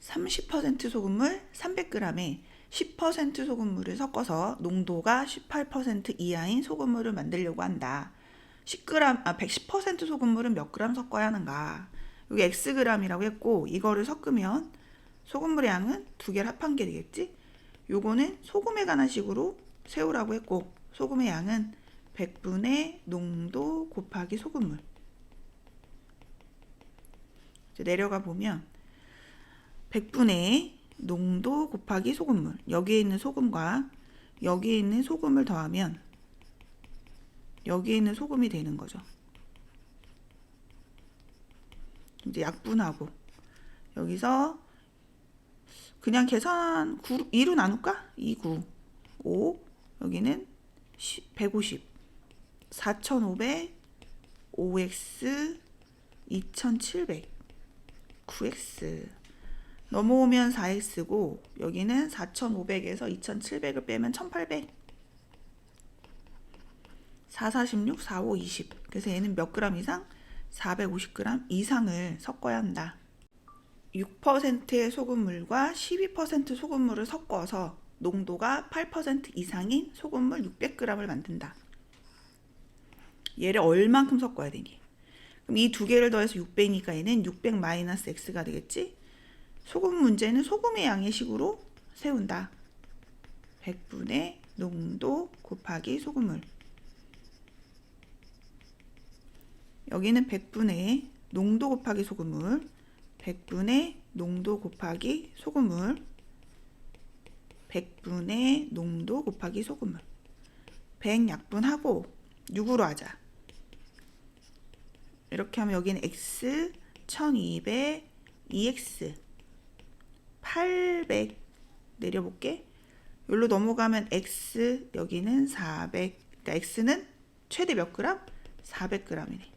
30% 소금물 300g에 10% 소금물을 섞어서 농도가 18% 이하인 소금물을 만들려고 한다. 110% 소금물은 몇 그램 섞어야 하는가? 여기 xg이라고 했고 이거를 섞으면 소금물의 양은 두 개를 합한 게 되겠지? 요거는 소금에 관한 식으로 세우라고 했고 소금의 양은 100분의 농도 곱하기 소금물. 이제 내려가 보면 100분의 농도 곱하기 소금물. 여기에 있는 소금과 여기에 있는 소금을 더하면 여기에 있는 소금이 되는 거죠. 이제 약분하고 여기서 그냥 계산 2로 나눌까? 2, 9, 5 여기는 150 4500 5x 2700 9x 넘어오면 4x고 여기는 4500에서 2700을 빼면 1800 4, 46, 4, 5, 20 그래서 얘는 몇 그램 이상? 450g 이상을 섞어야 한다. 6%의 소금물과 12% 소금물을 섞어서 농도가 8% 이상인 소금물 600g을 만든다. 얘를 얼만큼 섞어야 되니? 그럼 이 두 개를 더해서 600이니까 얘는 600 마이너스 x가 되겠지? 소금 문제는 소금의 양의 식으로 세운다. 100분의 농도 곱하기 소금물. 여기는 100분의 농도 곱하기 소금물, 100분의 농도 곱하기 소금물, 100분의 농도 곱하기 소금물. 100 약분하고 6으로 하자. 이렇게 하면 여기는 x 1200 2x 800 내려볼게. 여기로 넘어가면 x 여기는 400. 그러니까 x는 최대 몇 그램? 400g이네.